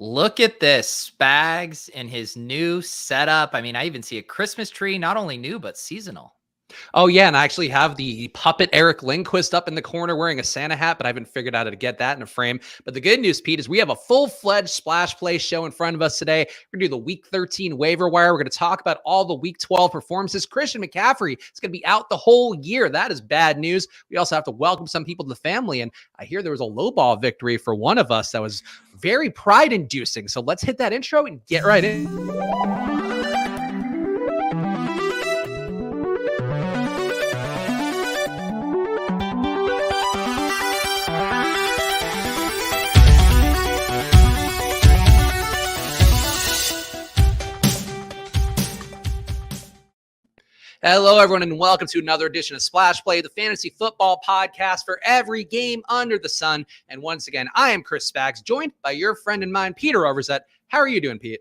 Look at this, Spags and his new setup. I mean, I even see a Christmas tree, not only new, but seasonal. Oh, yeah, and I actually have the puppet Eric Lindquist up in the corner wearing a Santa hat, but I haven't figured out how to get that in a frame. But the good news, Pete, is we have a full-fledged Splash Play show in front of us today. We're going to do the Week 13 waiver wire. We're going to talk about all the Week 12 performances. Christian McCaffrey is going to be out the whole year. That is bad news. We also have to welcome some people to the family, and I hear there was a lowball victory for one of us that was very pride-inducing. So let's hit that intro and get right in. Hello, everyone, and welcome to another edition of Splash Play, the fantasy football podcast for every game under the sun. And once again, I am Chris Spags, joined by your friend and mine, Peter Overzet. How are you doing, Pete?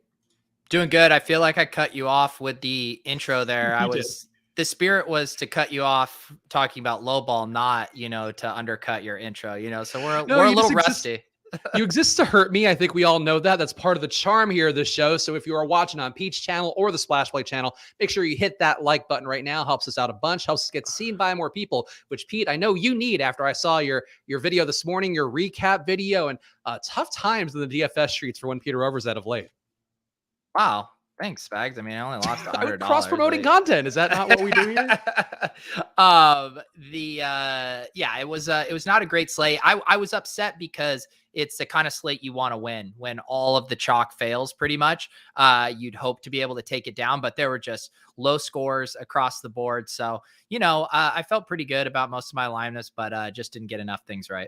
Doing good. I feel like I cut you off with the intro there. The spirit was to cut you off talking about lowball, not, to undercut your intro, so we're a little rusty. You exist to hurt me. I think we all know that. That's part of the charm here of this show. So if you are watching on Pete's channel or the Splash Play channel, make sure you hit that like button right now. Helps us out a bunch. Helps us get seen by more people, which, Pete, I know you need after I saw your video this morning, your recap video, and tough times in the DFS streets for one Peter Overzet of late. Wow. Thanks, Spags. I mean, I only lost $100. Cross-promoting content. Is that not what we do here? It was not a great slate. I was upset because it's the kind of slate you want to win when all of the chalk fails pretty much. You'd hope to be able to take it down, but there were just low scores across the board. So, I felt pretty good about most of my alignments, but just didn't get enough things right.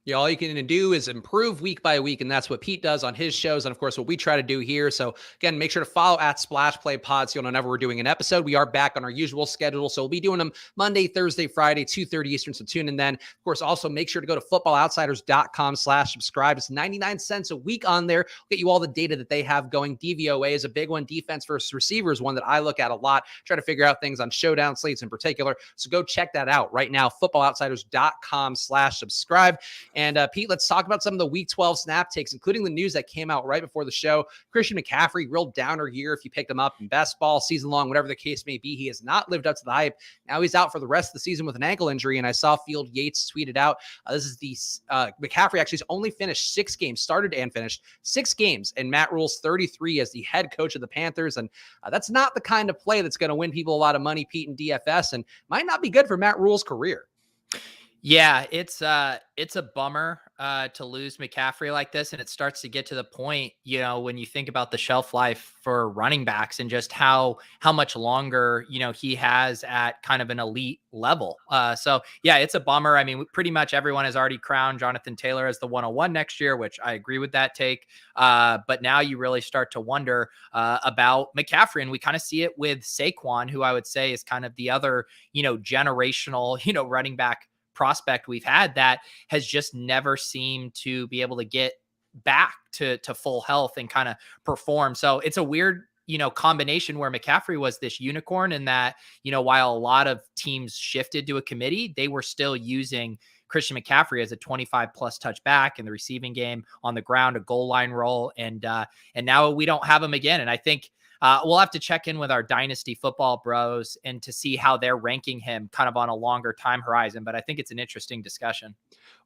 Yeah, all you can do is improve week by week, and that's what Pete does on his shows, and of course what we try to do here. So again, make sure to follow at Splash Play Pod so you'll know whenever we're doing an episode. We are back on our usual schedule, so we'll be doing them Monday, Thursday, Friday, 2:30 Eastern, so tune in then. Of course, also make sure to go to footballoutsiders.com/subscribe. It's 99 cents a week on there. We'll get you all the data that they have going. DVOA is a big one. Defense versus receiver is one that I look at a lot. Try to figure out things on showdown slates in particular, so go check that out right now, footballoutsiders.com/subscribe. And Pete, let's talk about some of the Week 12 snap takes, including the news that came out right before the show. Christian McCaffrey, real downer year if you picked him up in best ball, season long, whatever the case may be. He has not lived up to the hype. Now he's out for the rest of the season with an ankle injury, and I saw Field Yates tweeted out, this is the McCaffrey actually has only finished 6 games, started and finished 6 games, and Matt Rule's 33 as the head coach of the Panthers, and that's not the kind of play that's going to win people a lot of money, Pete, in DFS, and might not be good for Matt Rule's career. Yeah, it's a bummer to lose McCaffrey like this. And it starts to get to the point, when you think about the shelf life for running backs and just how much longer, he has at kind of an elite level. So yeah, it's a bummer. I mean, pretty much everyone has already crowned Jonathan Taylor as the 101 next year, which I agree with that take. But now you really start to wonder about McCaffrey. And we kind of see it with Saquon, who I would say is kind of the other, generational, running back prospect we've had that has just never seemed to be able to get back to full health and kind of perform. So it's a weird, combination where McCaffrey was this unicorn in that, while a lot of teams shifted to a committee, they were still using Christian McCaffrey as a 25 plus touch back in the receiving game, on the ground, a goal line role. And now we don't have him again. And I think we'll have to check in with our dynasty football bros and to see how they're ranking him kind of on a longer time horizon. But I think it's an interesting discussion.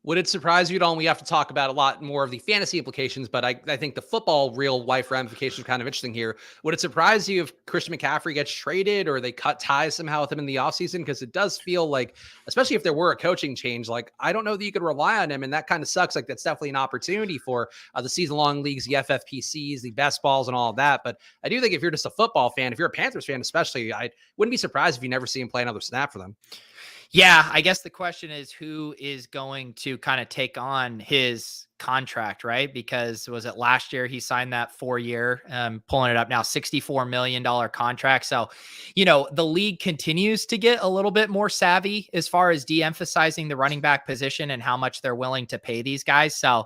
Would it surprise you at all? We have to talk about a lot more of the fantasy implications, but I think the football real life ramifications are kind of interesting here. Would it surprise you if Christian McCaffrey gets traded or they cut ties somehow with him in the offseason? Because it does feel like, especially if there were a coaching change, like I don't know that you could rely on him, and that kind of sucks. Like that's definitely an opportunity for the season-long leagues, the FFPCs, the best balls, and all of that. But I do think if you're just a football fan, if you're a Panthers fan especially, I wouldn't be surprised if you never see him play another snap for them. Yeah, I guess the question is who is going to kind of take on his contract, right? Because was it last year he signed that 4-year, pulling it up now, $64 million contract. So, the league continues to get a little bit more savvy as far as de-emphasizing the running back position and how much they're willing to pay these guys. So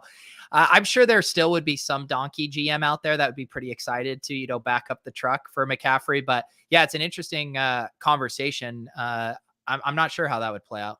I'm sure there still would be some donkey GM out there that would be pretty excited to, back up the truck for McCaffrey. But yeah, it's an interesting conversation. I'm not sure how that would play out.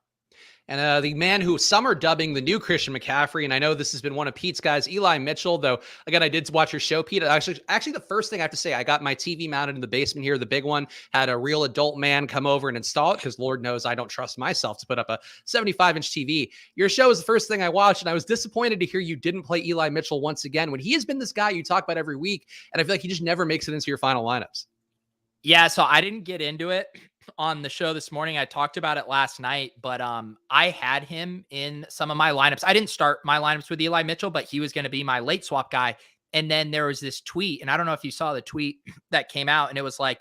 And the man who some are dubbing the new Christian McCaffrey, and I know this has been one of Pete's guys, Eli Mitchell, though, again, I did watch your show, Pete. Actually, the first thing I have to say, I got my TV mounted in the basement here, the big one, had a real adult man come over and install it, because Lord knows I don't trust myself to put up a 75-inch TV. Your show is the first thing I watched, and I was disappointed to hear you didn't play Eli Mitchell once again, when he has been this guy you talk about every week, and I feel like he just never makes it into your final lineups. Yeah, so I didn't get into it on the show this morning. I talked about it last night, but I had him in some of my lineups. I didn't start my lineups with Eli Mitchell, but he was going to be my late swap guy. And then there was this tweet, and I don't know if you saw the tweet that came out, and it was like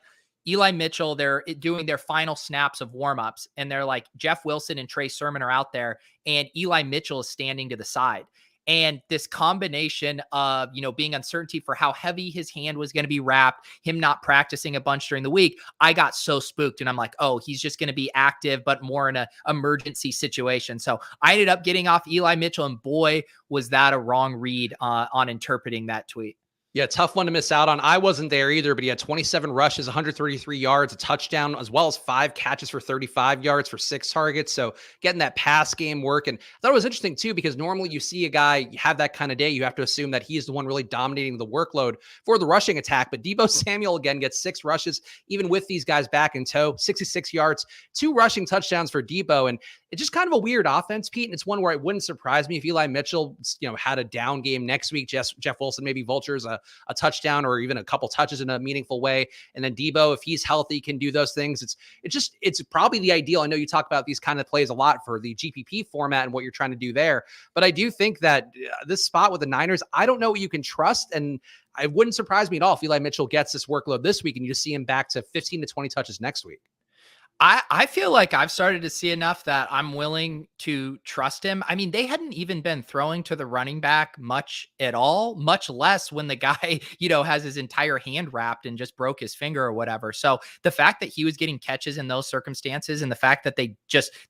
Eli Mitchell, they're doing their final snaps of warmups, and they're like Jeff Wilson and Trey Sermon are out there, and Eli Mitchell is standing to the side. And this combination of, being uncertainty for how heavy his hand was going to be wrapped, him not practicing a bunch during the week, I got so spooked, and I'm like, oh, he's just going to be active, but more in an emergency situation. So I ended up getting off Eli Mitchell, and boy, was that a wrong read on interpreting that tweet. Yeah, tough one to miss out on. I wasn't there either, but he had 27 rushes, 133 yards, a touchdown, as well as 5 catches for 35 yards for 6 targets. So getting that pass game work. And I thought it was interesting too, because normally you see a guy have that kind of day, you have to assume that he's the one really dominating the workload for the rushing attack. But Deebo Samuel again gets 6 rushes, even with these guys back in tow, 66 yards, 2 rushing touchdowns for Deebo. And it's just kind of a weird offense, Pete. And it's one where it wouldn't surprise me if Eli Mitchell, had a down game next week. Jeff Wilson maybe vultures a touchdown or even a couple touches in a meaningful way. And then Deebo, if he's healthy, can do those things. It's probably the ideal. I know you talk about these kind of plays a lot for the GPP format and what you're trying to do there, but I do think that this spot with the Niners, I don't know what you can trust. And it wouldn't surprise me at all if Eli Mitchell gets this workload this week and you just see him back to 15 to 20 touches next week. I feel like I've started to see enough that I'm willing to trust him. I mean, they hadn't even been throwing to the running back much at all, much less when the guy, has his entire hand wrapped and just broke his finger or whatever. So the fact that he was getting catches in those circumstances, and the fact that they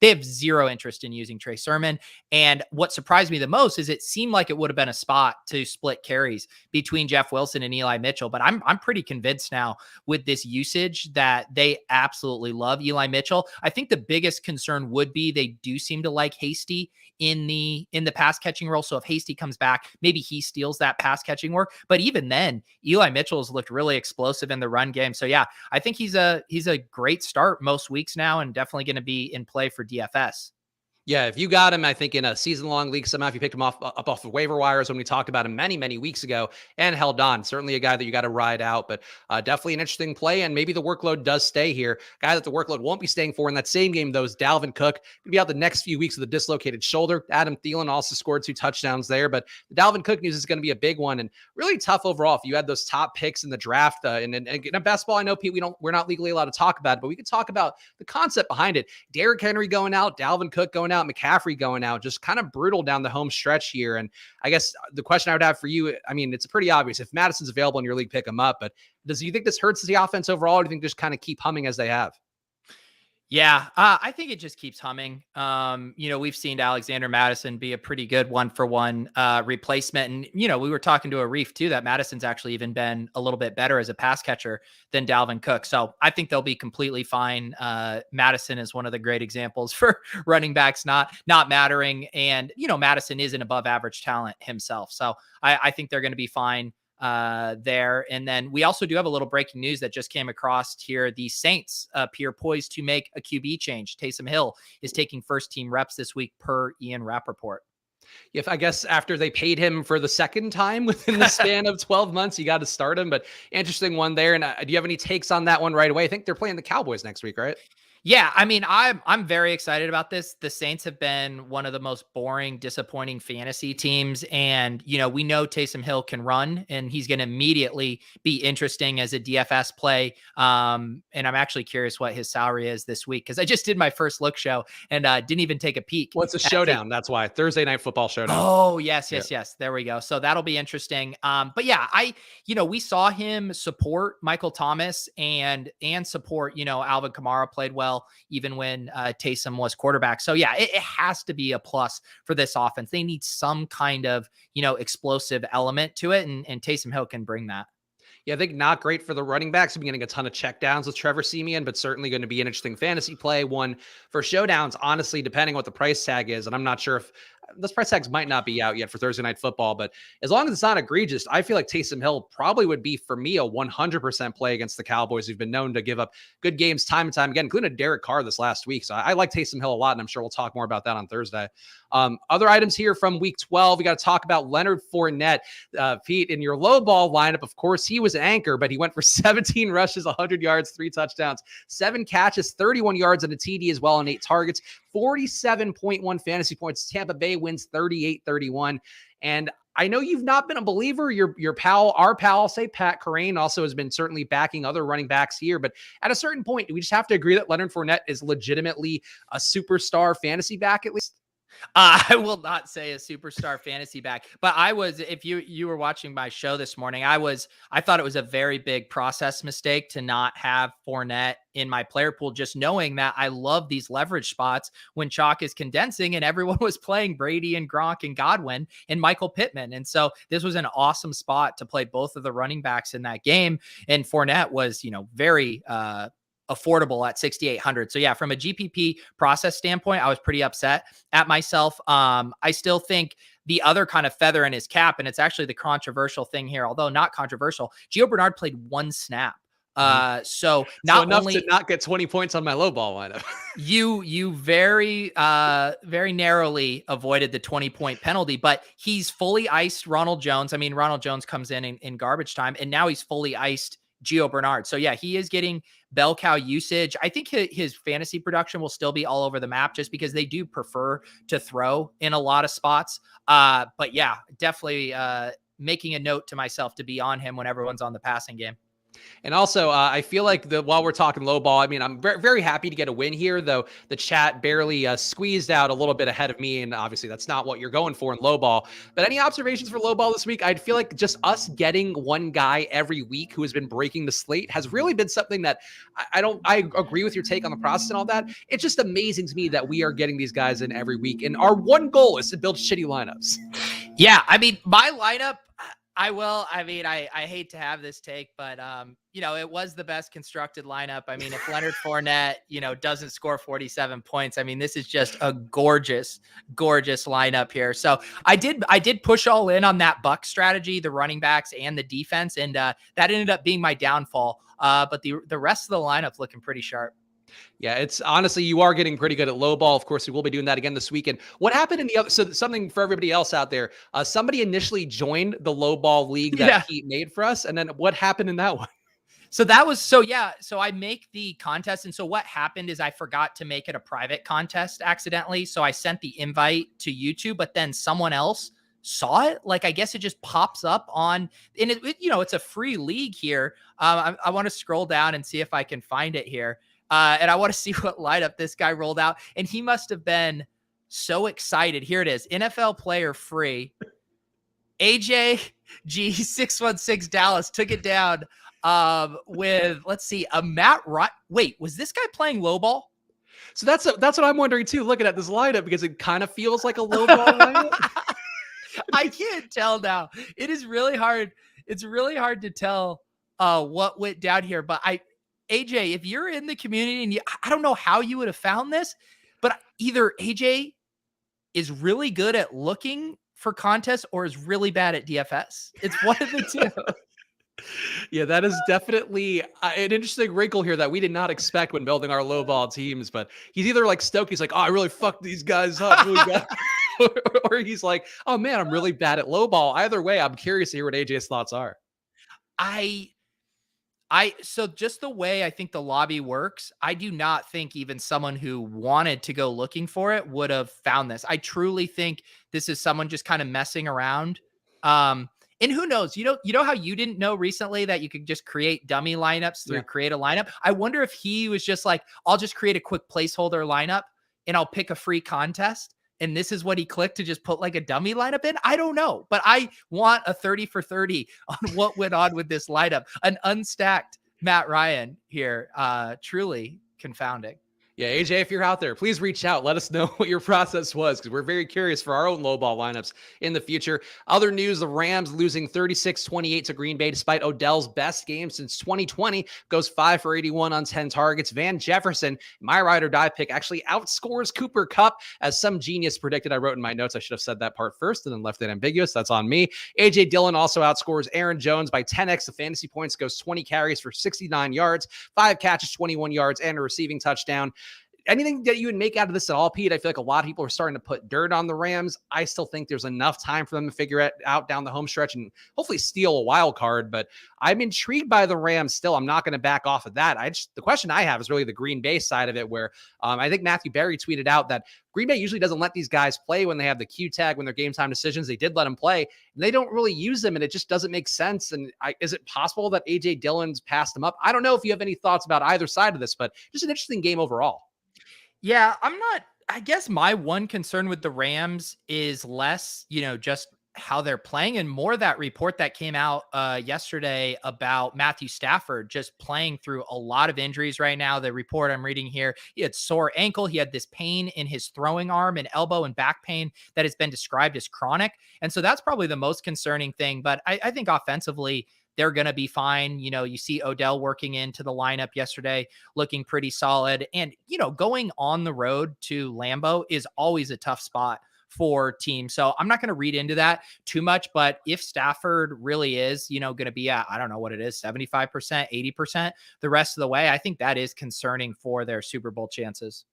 have zero interest in using Trey Sermon. And what surprised me the most is it seemed like it would have been a spot to split carries between Jeff Wilson and Eli Mitchell. But I'm pretty convinced now with this usage that they absolutely love Eli Mitchell. I think the biggest concern would be they do seem to like Hasty in the pass catching role. So if Hasty comes back, maybe he steals that pass catching work. But even then, Eli Mitchell has looked really explosive in the run game. So yeah, I think he's a great start most weeks now, and definitely going to be in play for DFS. Yeah, if you got him, I think in a season-long league somehow, if you picked him up off the waiver wires when we talked about him many, many weeks ago and held on, certainly a guy that you got to ride out, but definitely an interesting play, and maybe the workload does stay here. Guy that the workload won't be staying for in that same game, though, is Dalvin Cook. He'll be out the next few weeks with a dislocated shoulder. Adam Thielen also scored 2 touchdowns there, but the Dalvin Cook news is going to be a big one and really tough overall. If you had those top picks in the draft, and in basketball, I know, Pete, we're not legally allowed to talk about it, but we could talk about the concept behind it. Derrick Henry going out, Dalvin Cook going out, McCaffrey going out, just kind of brutal down the home stretch here. And I guess the question I would have for you, I mean, it's pretty obvious. If Madison's available in your league, pick him up. But do you think this hurts the offense overall, or do you think just kind of keep humming as they have? Yeah, I think it just keeps humming. We've seen Alexander Madison be a pretty good one-for-one replacement. And, we were talking to a Reef too, that Madison's actually even been a little bit better as a pass catcher than Dalvin Cook. So I think they'll be completely fine. Madison is one of the great examples for running backs not mattering. And, Madison is an above average talent himself. So I think they're going to be fine there. And then we also do have a little breaking news that just came across here. The Saints appear poised to make a QB change. Taysom Hill is taking first team reps this week per Ian Rappaport. If I guess after they paid him for the second time within the span of 12 months, you got to start him. But interesting one there. And do you have any takes on that one right away? I think they're playing the Cowboys next week, right? Yeah, I mean, I'm very excited about this. The Saints have been one of the most boring, disappointing fantasy teams. And, we know Taysom Hill can run, and he's going to immediately be interesting as a DFS play. And I'm actually curious what his salary is this week, because I just did my first look show and didn't even take a peek. Well, it's a showdown. That's why. Thursday Night Football showdown. Oh, yes. There we go. So that'll be interesting. But yeah, we saw him support Michael Thomas and support, Alvin Kamara played well, even when Taysom was quarterback. So yeah, it has to be a plus for this offense. They need some kind of, explosive element to it. And Taysom Hill can bring that. Yeah, I think not great for the running backs. I'm getting a ton of checkdowns with Trevor Siemian, but certainly going to be an interesting fantasy play. One for showdowns, honestly, depending what the price tag is. And I'm not sure if those price tags might not be out yet for Thursday Night Football, but as long as it's not egregious, I feel like Taysom Hill probably would be, for me, a 100% play against the Cowboys, who've been known to give up good games time and time again, including Derek Carr this last week. So I like Taysom Hill a lot, and I'm sure we'll talk more about that on Thursday. Other items here from week 12, we got to talk about Leonard Fournette. Pete, in your low ball lineup, of course, he was an anchor, but he went for 17 rushes, 100 yards, 3 touchdowns, 7 catches, 31 yards, and a TD as well, and 8 targets, 47.1 fantasy points. Tampa Bay wins 38-31. And I know you've not been a believer. Your pal, our pal, I'll say Pat Kerrane, also has been certainly backing other running backs here. But at a certain point, do we just have to agree that Leonard Fournette is legitimately a superstar fantasy back, at least? I will not say a superstar fantasy back, but I was, if you were watching my show this morning, I thought it was a very big process mistake to not have Fournette in my player pool, just knowing that I love these leverage spots when chalk is condensing and everyone was playing Brady and Gronk and Godwin and Michael Pittman. And so this was an awesome spot to play both of the running backs in that game. And Fournette was, very, affordable at 6,800. So yeah, from a GPP process standpoint, I was pretty upset at myself. I still think the other kind of feather in his cap, and it's actually the controversial thing here, although not controversial, Gio Bernard played 1 snap. So enough only to not get 20 points on my low ball lineup. you very narrowly avoided the 20-point penalty, but he's fully iced Ronald Jones. I mean, Ronald Jones comes in garbage time, and now he's fully iced Gio Bernard. So yeah, he is getting bell cow usage. I think his fantasy production will still be all over the map just because they do prefer to throw in a lot of spots. But yeah, definitely making a note to myself to be on him when everyone's on the passing game. And also, I feel like while we're talking low ball, I mean, I'm very, very happy to get a win here, though the chat barely squeezed out a little bit ahead of me. And obviously, that's not what you're going for in low ball. But any observations for low ball this week? I feel like just us getting one guy every week who has been breaking the slate has really been something that I agree with your take on the process and all that. It's just amazing to me that we are getting these guys in every week. And our one goal is to build shitty lineups. Yeah. I mean, my lineup, I hate to have this take, but, it was the best constructed lineup. I mean, if Leonard Fournette, doesn't score 47 points, I mean, this is just a gorgeous, gorgeous lineup here. So I did push all in on that Buck strategy, the running backs and the defense. And that ended up being my downfall. But the rest of the lineup's looking pretty sharp. Yeah, it's honestly, you are getting pretty good at low ball. Of course, we will be doing that again this weekend. What happened in the other? So something for everybody else out there. Somebody initially joined the low ball league that Pete made for us. And then what happened in that one? So that was, so I make the contest. And so what happened is I forgot to make it a private contest accidentally. So I sent the invite to YouTube, but then someone else saw it. Like, I guess it just pops up on, and it's a free league here. I want to scroll down and see if I can find it here. And I want to see what lineup this guy rolled out. And he must have been so excited. Here it is. NFL player free. AJG616 Dallas took it down with, let's see, a Matt Ryan. Wait, was this guy playing low ball? So that's what I'm wondering too, looking at this lineup, because it kind of feels like a low ball lineup. I can't tell now. It is really hard. It's really hard to tell what went down here. But AJ, if you're in the community and I don't know how you would have found this, but either AJ is really good at looking for contests or is really bad at DFS. It's one of the two. Yeah, that is definitely an interesting wrinkle here that we did not expect when building our low ball teams. But he's either like stoked, he's like, oh, I really fucked these guys up really bad. Or he's like, oh man, I'm really bad at low ball. Either way, I'm curious to hear what AJ's thoughts are. So just the way I think the lobby works, I do not think even someone who wanted to go looking for it would have found this. I truly think this is someone just kind of messing around. And who knows, you know how you didn't know recently that you could just create dummy lineups through create a lineup. I wonder if he was just like, I'll just create a quick placeholder lineup and I'll pick a free contest. And this is what he clicked to just put like a dummy lineup in. I don't know, but I want a 30 for 30 on what went on with this lineup. An unstacked Matt Ryan here, truly confounding. Yeah, AJ, if you're out there, please reach out. Let us know what your process was because we're very curious for our own low ball lineups in the future. Other news, the Rams losing 36-28 to Green Bay despite Odell's best game since 2020, goes 5 for 81 on 10 targets. Van Jefferson, my ride or die pick, actually outscores Cooper Kupp as some genius predicted. I wrote in my notes I should have said that part first and then left it ambiguous. That's on me. AJ Dillon also outscores Aaron Jones by 10x the fantasy points, goes 20 carries for 69 yards, 5 catches, 21 yards, and a receiving touchdown. Anything that you would make out of this at all, Pete? I feel like a lot of people are starting to put dirt on the Rams. I still think there's enough time for them to figure it out down the home stretch and hopefully steal a wild card. But I'm intrigued by the Rams still. I'm not going to back off of that. The question I have is really the Green Bay side of it, where I think Matthew Berry tweeted out that Green Bay usually doesn't let these guys play when they have the Q tag, when they're game time decisions. They did let them play. And they don't really use them, and it just doesn't make sense. And is it possible that AJ Dillon's passed them up? I don't know if you have any thoughts about either side of this, but just an interesting game overall. Yeah, I guess my one concern with the Rams is less, just how they're playing and more that report that came out yesterday about Matthew Stafford just playing through a lot of injuries right now. The report I'm reading here, he had sore ankle. He had this pain in his throwing arm and elbow and back pain that has been described as chronic. And so that's probably the most concerning thing. But I think offensively, they're going to be fine. You see Odell working into the lineup yesterday, looking pretty solid. And, going on the road to Lambeau is always a tough spot for teams. So I'm not going to read into that too much, but if Stafford really is, going to be at, I don't know what it is, 75%, 80% the rest of the way, I think that is concerning for their Super Bowl chances.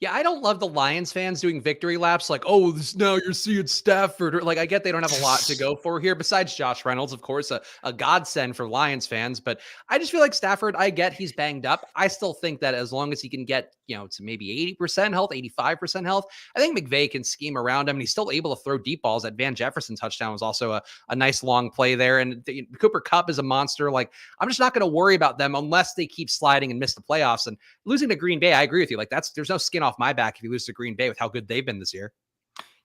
Yeah, I don't love the Lions fans doing victory laps like, oh, now you're seeing Stafford. Or, I get they don't have a lot to go for here besides Josh Reynolds, of course, a godsend for Lions fans. But I just feel like Stafford, I get he's banged up. I still think that as long as he can get, to maybe 80% health, 85% health, I think McVay can scheme around him. And he's still able to throw deep balls. That Van Jefferson touchdown was also a nice long play there. And Cooper Kupp is a monster. I'm just not going to worry about them unless they keep sliding and miss the playoffs. And losing to Green Bay, I agree with you. There's no skin off my back if you lose to Green Bay with how good they've been this year.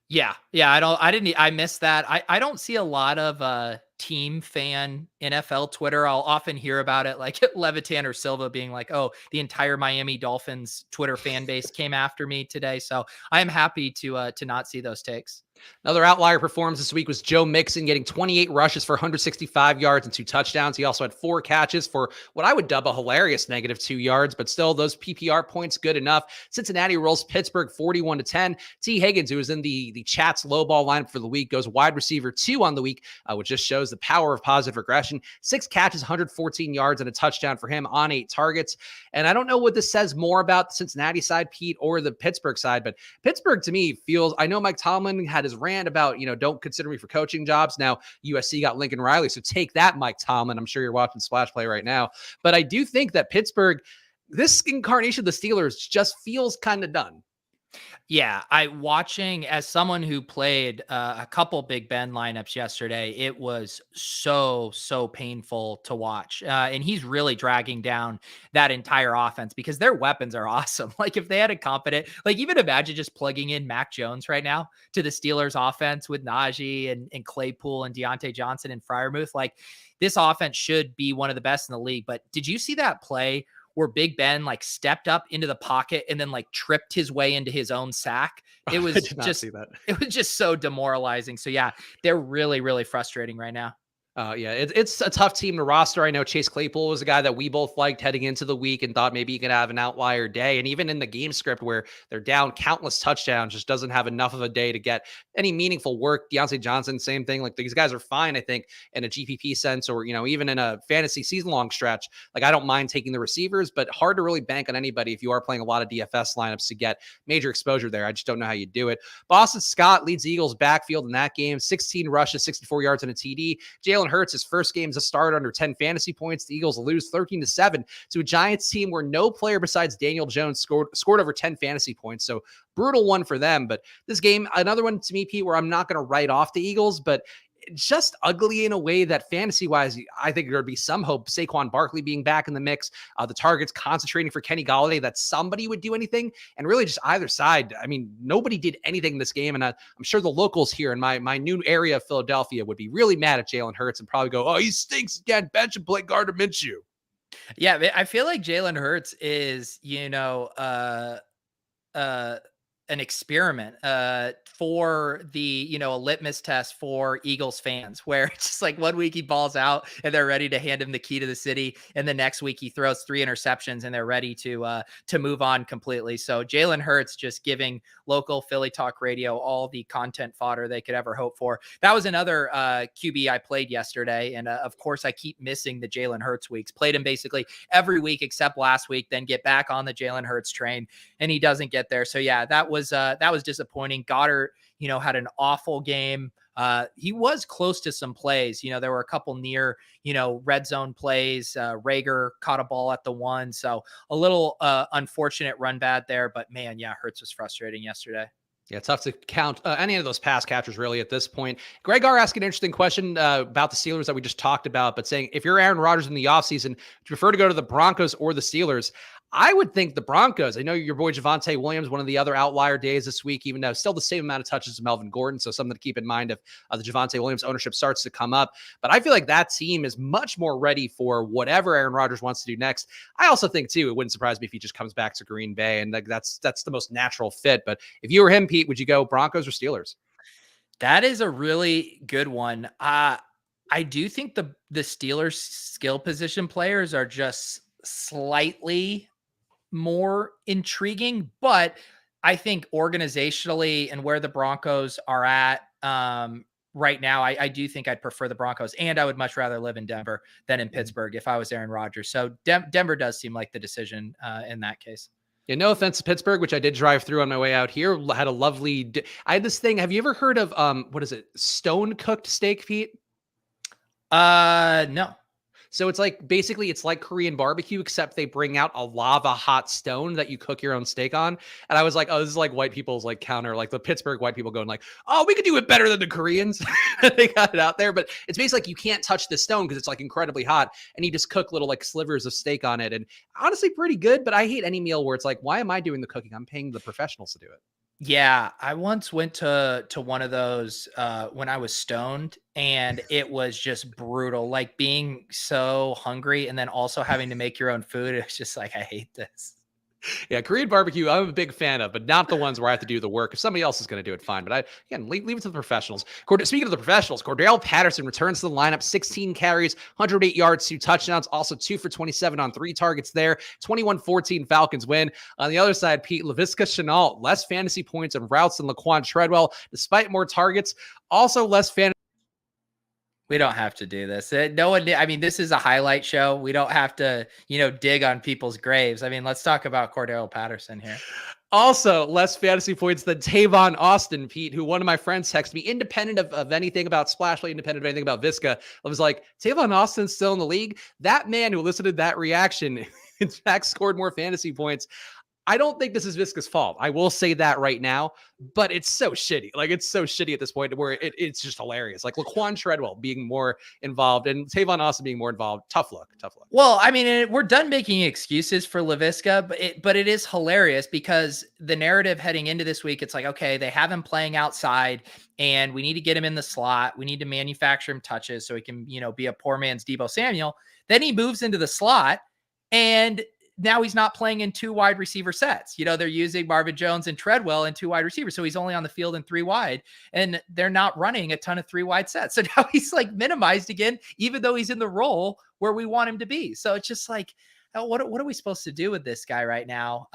Yeah. I missed that. I don't see a lot of team fan NFL Twitter. I'll often hear about it like Levitan or Silva being like, oh, the entire Miami Dolphins Twitter fan base came after me today. So I am happy to not see those takes. Another outlier performance this week was Joe Mixon getting 28 rushes for 165 yards and 2 touchdowns. He also had 4 catches for what I would dub a hilarious -2 yards, but still those PPR points good enough. Cincinnati rolls Pittsburgh 41-10. T. Higgins, who is in the chat's low ball lineup for the week, goes wide receiver 2 on the week, which just shows the power of positive regression. 6 catches, 114 yards, and a touchdown for him on 8 targets. And I don't know what this says more about the Cincinnati side, Pete, or the Pittsburgh side, but Pittsburgh to me feels, I know Mike Tomlin had his rant about, don't consider me for coaching jobs. Now USC got Lincoln Riley. So take that, Mike Tomlin. I'm sure you're watching Splash Play right now, but I do think that Pittsburgh, this incarnation of the Steelers just feels kind of done. Yeah, watching as someone who played a couple Big Ben lineups yesterday, it was so painful to watch. And he's really dragging down that entire offense because their weapons are awesome. If they had a competent, even imagine just plugging in Mac Jones right now to the Steelers offense with Najee and Claypool and Deontay Johnson and Freiermuth. This offense should be one of the best in the league. But did you see that play where Big Ben stepped up into the pocket and then tripped his way into his own sack? It was it was just so demoralizing. So yeah, they're really frustrating right now. It's a tough team to roster. I know Chase Claypool was a guy that we both liked heading into the week and thought maybe he could have an outlier day. And even in the game script where they're down countless touchdowns, just doesn't have enough of a day to get any meaningful work. Deontay Johnson, same thing. These guys are fine, I think, in a GPP sense or, even in a fantasy season-long stretch. I don't mind taking the receivers, but hard to really bank on anybody if you are playing a lot of DFS lineups to get major exposure there. I just don't know how you do it. Boston Scott leads the Eagles backfield in that game. 16 rushes, 64 yards, and a TD. Jalen Hurts, his first game as a starter under 10 fantasy points. The Eagles lose 13-7 to a Giants team where no player besides Daniel Jones scored over 10 fantasy points. So brutal one for them. But this game, another one to me, Pete, where I'm not going to write off the Eagles, but just ugly in a way that fantasy-wise, I think there'd be some hope. Saquon Barkley being back in the mix, the targets concentrating for Kenny Golladay, that somebody would do anything, and really just either side. I mean, nobody did anything in this game, and I'm sure the locals here in my new area of Philadelphia would be really mad at Jalen Hurts and probably go, oh, he stinks again, bench and play Gardner Minshew. Yeah, I feel like Jalen Hurts is, an experiment for the, a litmus test for Eagles fans, where it's just like 1 week he balls out and they're ready to hand him the key to the city, and the next week he throws 3 interceptions and they're ready to move on completely. So Jalen Hurts just giving local Philly talk radio all the content fodder they could ever hope for. That was another QB I played yesterday, and of course I keep missing the Jalen Hurts weeks. Played him basically every week except last week, then get back on the Jalen Hurts train, and he doesn't get there. So yeah, that was disappointing. Goddard, had an awful game. He was close to some plays. There were a couple near, red zone plays. Rager caught a ball at the 1. So a little unfortunate run bad there, but man, yeah, Hurts was frustrating yesterday. Yeah, tough to count any of those pass catchers really at this point. Greg R asked an interesting question about the Steelers that we just talked about, but saying, if you're Aaron Rodgers in the offseason, do you prefer to go to the Broncos or the Steelers? I would think the Broncos. I know your boy Javonte Williams, one of the other outlier days this week, even though still the same amount of touches as Melvin Gordon. So something to keep in mind if the Javonte Williams ownership starts to come up. But I feel like that team is much more ready for whatever Aaron Rodgers wants to do next. I also think, too, it wouldn't surprise me if he just comes back to Green Bay, and that's the most natural fit. But if you were him, Pete, would you go Broncos or Steelers? That is a really good one. I do think the Steelers skill position players are just slightly more intriguing, but I think organizationally and where the Broncos are at right now, I do think I'd prefer the Broncos, and I would much rather live in Denver than in Pittsburgh if I was Aaron Rodgers. So Denver does seem like the decision in that case. Yeah, no offense to Pittsburgh, which I did drive through on my way out here. Had a lovely. I had this thing. Have you ever heard of what is it? Stone cooked steak, Pete? No. So it's like, basically it's like Korean barbecue, except they bring out a lava hot stone that you cook your own steak on. And I was like, oh, this is like white people's like counter, like the Pittsburgh white people going like, oh, we could do it better than the Koreans. They got it out there, but it's basically like you can't touch the stone because it's like incredibly hot, and you just cook little like slivers of steak on it. And honestly, pretty good, but I hate any meal where it's like, why am I doing the cooking? I'm paying the professionals to do it. Yeah, I once went to one of those when I was stoned, and it was just brutal. Like being so hungry and then also having to make your own food. It's just like, I hate this. Yeah, Korean barbecue, I'm a big fan of, but not the ones where I have to do the work. If somebody else is going to do it, fine. But again, leave it to the professionals. Speaking of the professionals, Cordarrelle Patterson returns to the lineup, 16 carries, 108 yards, 2 touchdowns, also 2 for 27 on 3 targets there. 21-14 Falcons win. On the other side, Pete, Laviska Shenault, less fantasy points and routes than Laquan Treadwell, despite more targets, also less fantasy. We don't have to do this. No one, I mean, this is a highlight show. We don't have to, dig on people's graves. I mean, let's talk about Cordarrelle Patterson here. Also, less fantasy points than Tavon Austin, Pete, who one of my friends texted me, independent of anything about Splashly, independent of anything about Visca. I was like, Tavon Austin's still in the league? That man who elicited that reaction, in fact, scored more fantasy points. I don't think this is Visca's fault. I will say that right now, but it's so shitty. Like, it's so shitty at this point where it's just hilarious. Like Laquan Treadwell being more involved and Tavon Austin being more involved. Tough luck. Well, I mean, we're done making excuses for Laviska, but it is hilarious because the narrative heading into this week, it's like, okay, they have him playing outside and we need to get him in the slot. We need to manufacture him touches so he can, be a poor man's Deebo Samuel. Then he moves into the slot and now he's not playing in 2 wide receiver sets. They're using Marvin Jones and Treadwell in 2 wide receivers. So he's only on the field in 3 wide, and they're not running a ton of 3 wide sets. So now he's like minimized again, even though he's in the role where we want him to be. So it's just like, what are we supposed to do with this guy right now?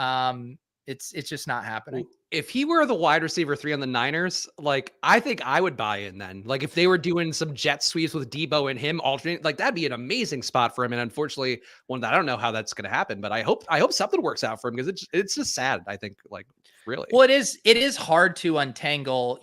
It's just not happening. If he were the wide receiver 3 on the Niners, like, I think I would buy in then. Like, if they were doing some jet sweeps with Deebo and him alternate, like, that'd be an amazing spot for him. And unfortunately, one that I don't know how that's going to happen, but I hope something works out for him because it's just sad. I think, like, really. Well, it is hard to untangle,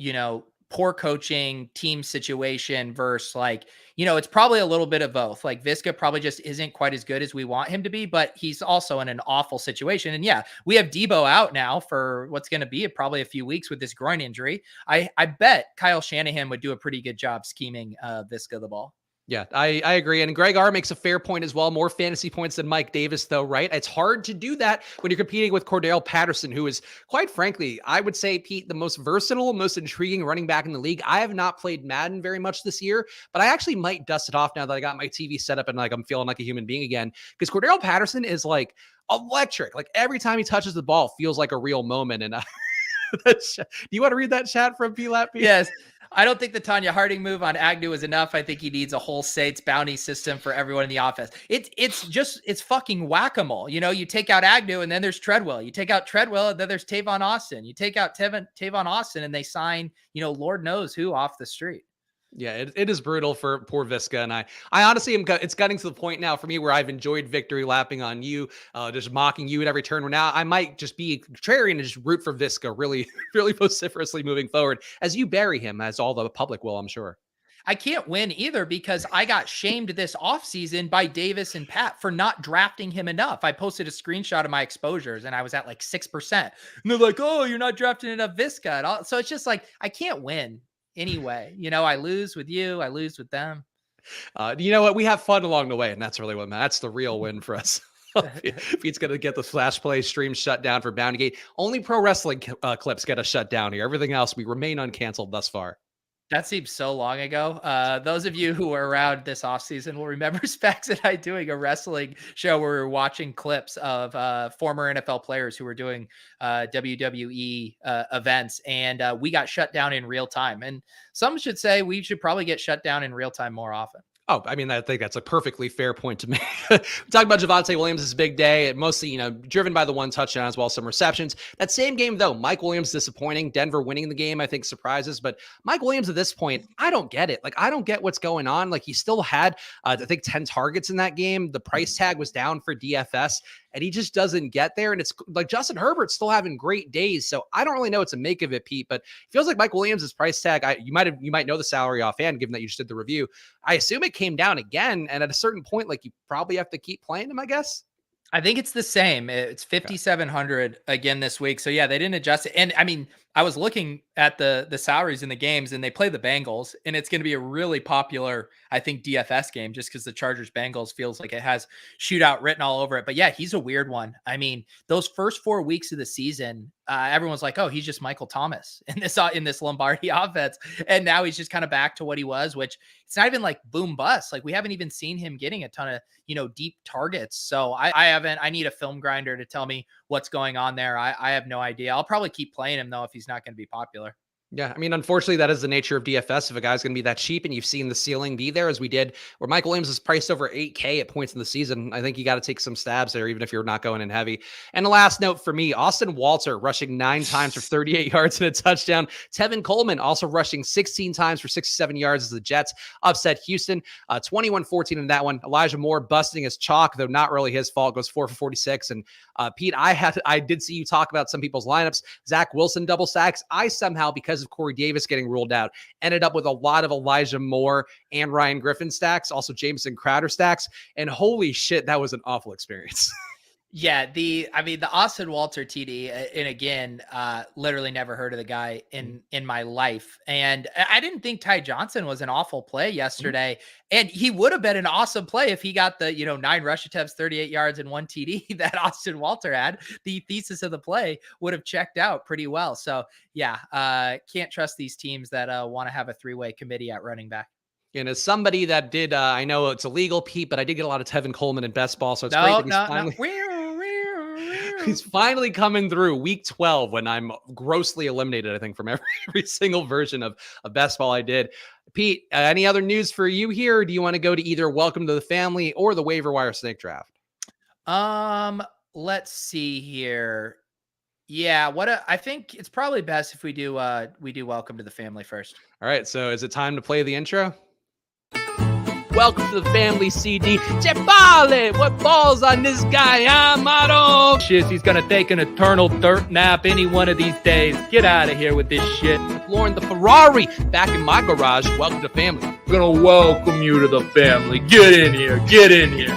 poor coaching, team situation versus like, it's probably a little bit of both. Like Visca probably just isn't quite as good as we want him to be, but he's also in an awful situation. And yeah, we have Deebo out now for what's going to be probably a few weeks with this groin injury. I bet Kyle Shanahan would do a pretty good job scheming Visca the ball. Yeah, I agree. And Greg R makes a fair point as well. More fantasy points than Mike Davis, though, right? It's hard to do that when you're competing with Cordarrelle Patterson, who is, quite frankly, I would say, Pete, the most versatile, most intriguing running back in the league. I have not played Madden very much this year, but I actually might dust it off now that I got my TV set up and like I'm feeling like a human being again. Because Cordarrelle Patterson is like electric. Like every time he touches the ball, feels like a real moment. And do you want to read that chat from P-Lap? Yes. I don't think the Tanya Harding move on Agnew is enough. I think he needs a whole Saints bounty system for everyone in the offense. It's fucking whack-a-mole. You know, you take out Agnew and then there's Treadwell. You take out Treadwell and then there's Tavon Austin. You take out Tavon Austin and they sign, you know, Lord knows who off the street. Yeah, it is brutal for poor Visca. And I honestly am, it's getting to the point now for me where I've enjoyed victory lapping on you, just mocking you at every turn, where now I might just be contrarian and just root for Visca really, really vociferously moving forward as you bury him, as all the public will, I'm sure. I can't win either because I got shamed this offseason by Davis and Pat for not drafting him enough. I posted a screenshot of my exposures and I was at like 6%. And they're like, oh, you're not drafting enough Visca. So it's just like, I can't win anyway. You know, I lose with you, I lose with them. You know what? We have fun along the way, and that's really what matters. That's the real win for us. Pete's going to get the Flash Play stream shut down for Bounty Gate. Only pro wrestling clips get us shut down here. Everything else, we remain uncanceled thus far. That seems so long ago. Those of you who were around this offseason will remember Spags and I doing a wrestling show where we were watching clips of former NFL players who were doing WWE events, and we got shut down in real time. And some should say we should probably get shut down in real time more often. Oh, I mean, I think that's a perfectly fair point to make. Talking about Javonte Williams' big day, mostly, you know, driven by the one touchdown as well as some receptions. That same game, though, Mike Williams disappointing. Denver winning the game, I think, surprises. But Mike Williams at this point, I don't get it. Like, I don't get what's going on. Like, he still had, I think, 10 targets in that game. The price tag was down for DFS, and he just doesn't get there. And it's like Justin Herbert's still having great days. So I don't really know what to make of it, Pete, but it feels like Mike Williams' price tag, you might know the salary offhand, given that you just did the review. I assume it came down again. And at a certain point, like, you probably have to keep playing him, I guess. I think it's the same. It's 5,700 again this week. So yeah, they didn't adjust it. And I mean, I was looking at the salaries in the games, and they play the Bengals, and it's going to be a really popular, I think, DFS game just because the Chargers Bengals feels like it has shootout written all over it. But yeah, he's a weird one. I mean, those first 4 weeks of the season, everyone's like, oh, he's just Michael Thomas in this Lombardi offense. And now he's just kind of back to what he was, which it's not even like boom bust. Like, we haven't even seen him getting a ton of, you know, deep targets. So I need a film grinder to tell me what's going on there. I have no idea. I'll probably keep playing him though if he's not going to be popular. Yeah, I mean, unfortunately, that is the nature of DFS. If a guy's going to be that cheap and you've seen the ceiling be there, as we did, where Mike Williams is priced over $8K at points in the season, I think you got to take some stabs there, even if you're not going in heavy. And the last note for me, Austin Walter rushing 9 times for 38 yards and a touchdown. Tevin Coleman also rushing 16 times for 67 yards as the Jets upset Houston. 21-14 in that one. Elijah Moore busting his chalk, though not really his fault, goes 4 for 46. And Pete, I did see you talk about some people's lineups. Zach Wilson double sacks. I somehow, because of Corey Davis getting ruled out, ended up with a lot of Elijah Moore and Ryan Griffin stacks, also Jameson Crowder stacks. And holy shit, that was an awful experience. Yeah, the Austin Walter TD, and again, literally never heard of the guy in my life. And I didn't think Ty Johnson was an awful play yesterday. And he would have been an awesome play if he got the, 9 rush attempts, 38 yards, and 1 TD that Austin Walter had. The thesis of the play would have checked out pretty well. So yeah, can't trust these teams that want to have a 3-way committee at running back. And as somebody that did, I know it's illegal, Pete, but I did get a lot of Tevin Coleman in best ball. So it's great that he's finally coming through week 12 when I'm grossly eliminated, I think, from every single version of best ball I did. Pete, any other news for you here? Or do you want to go to either Welcome to the Family or the Waiver Wire Snake Draft? Let's see here. Yeah, I think it's probably best if we do Welcome to the Family first. All right, so is it time to play the intro? Welcome to the family, CD. Chepale, what balls on this guy, Amaro? Shit, he's gonna take an eternal dirt nap any one of these days. Get out of here with this shit. Lauren the Ferrari, back in my garage. Welcome to family. I'm gonna welcome you to the family. Get in here, get in here.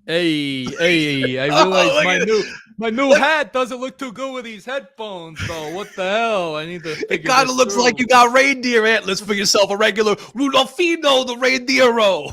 Hey, I realized My new hat doesn't look too good with these headphones, though. What the hell? I need to figure It kind of looks like you got reindeer antlers for yourself, a regular Rudolfino the reindeero.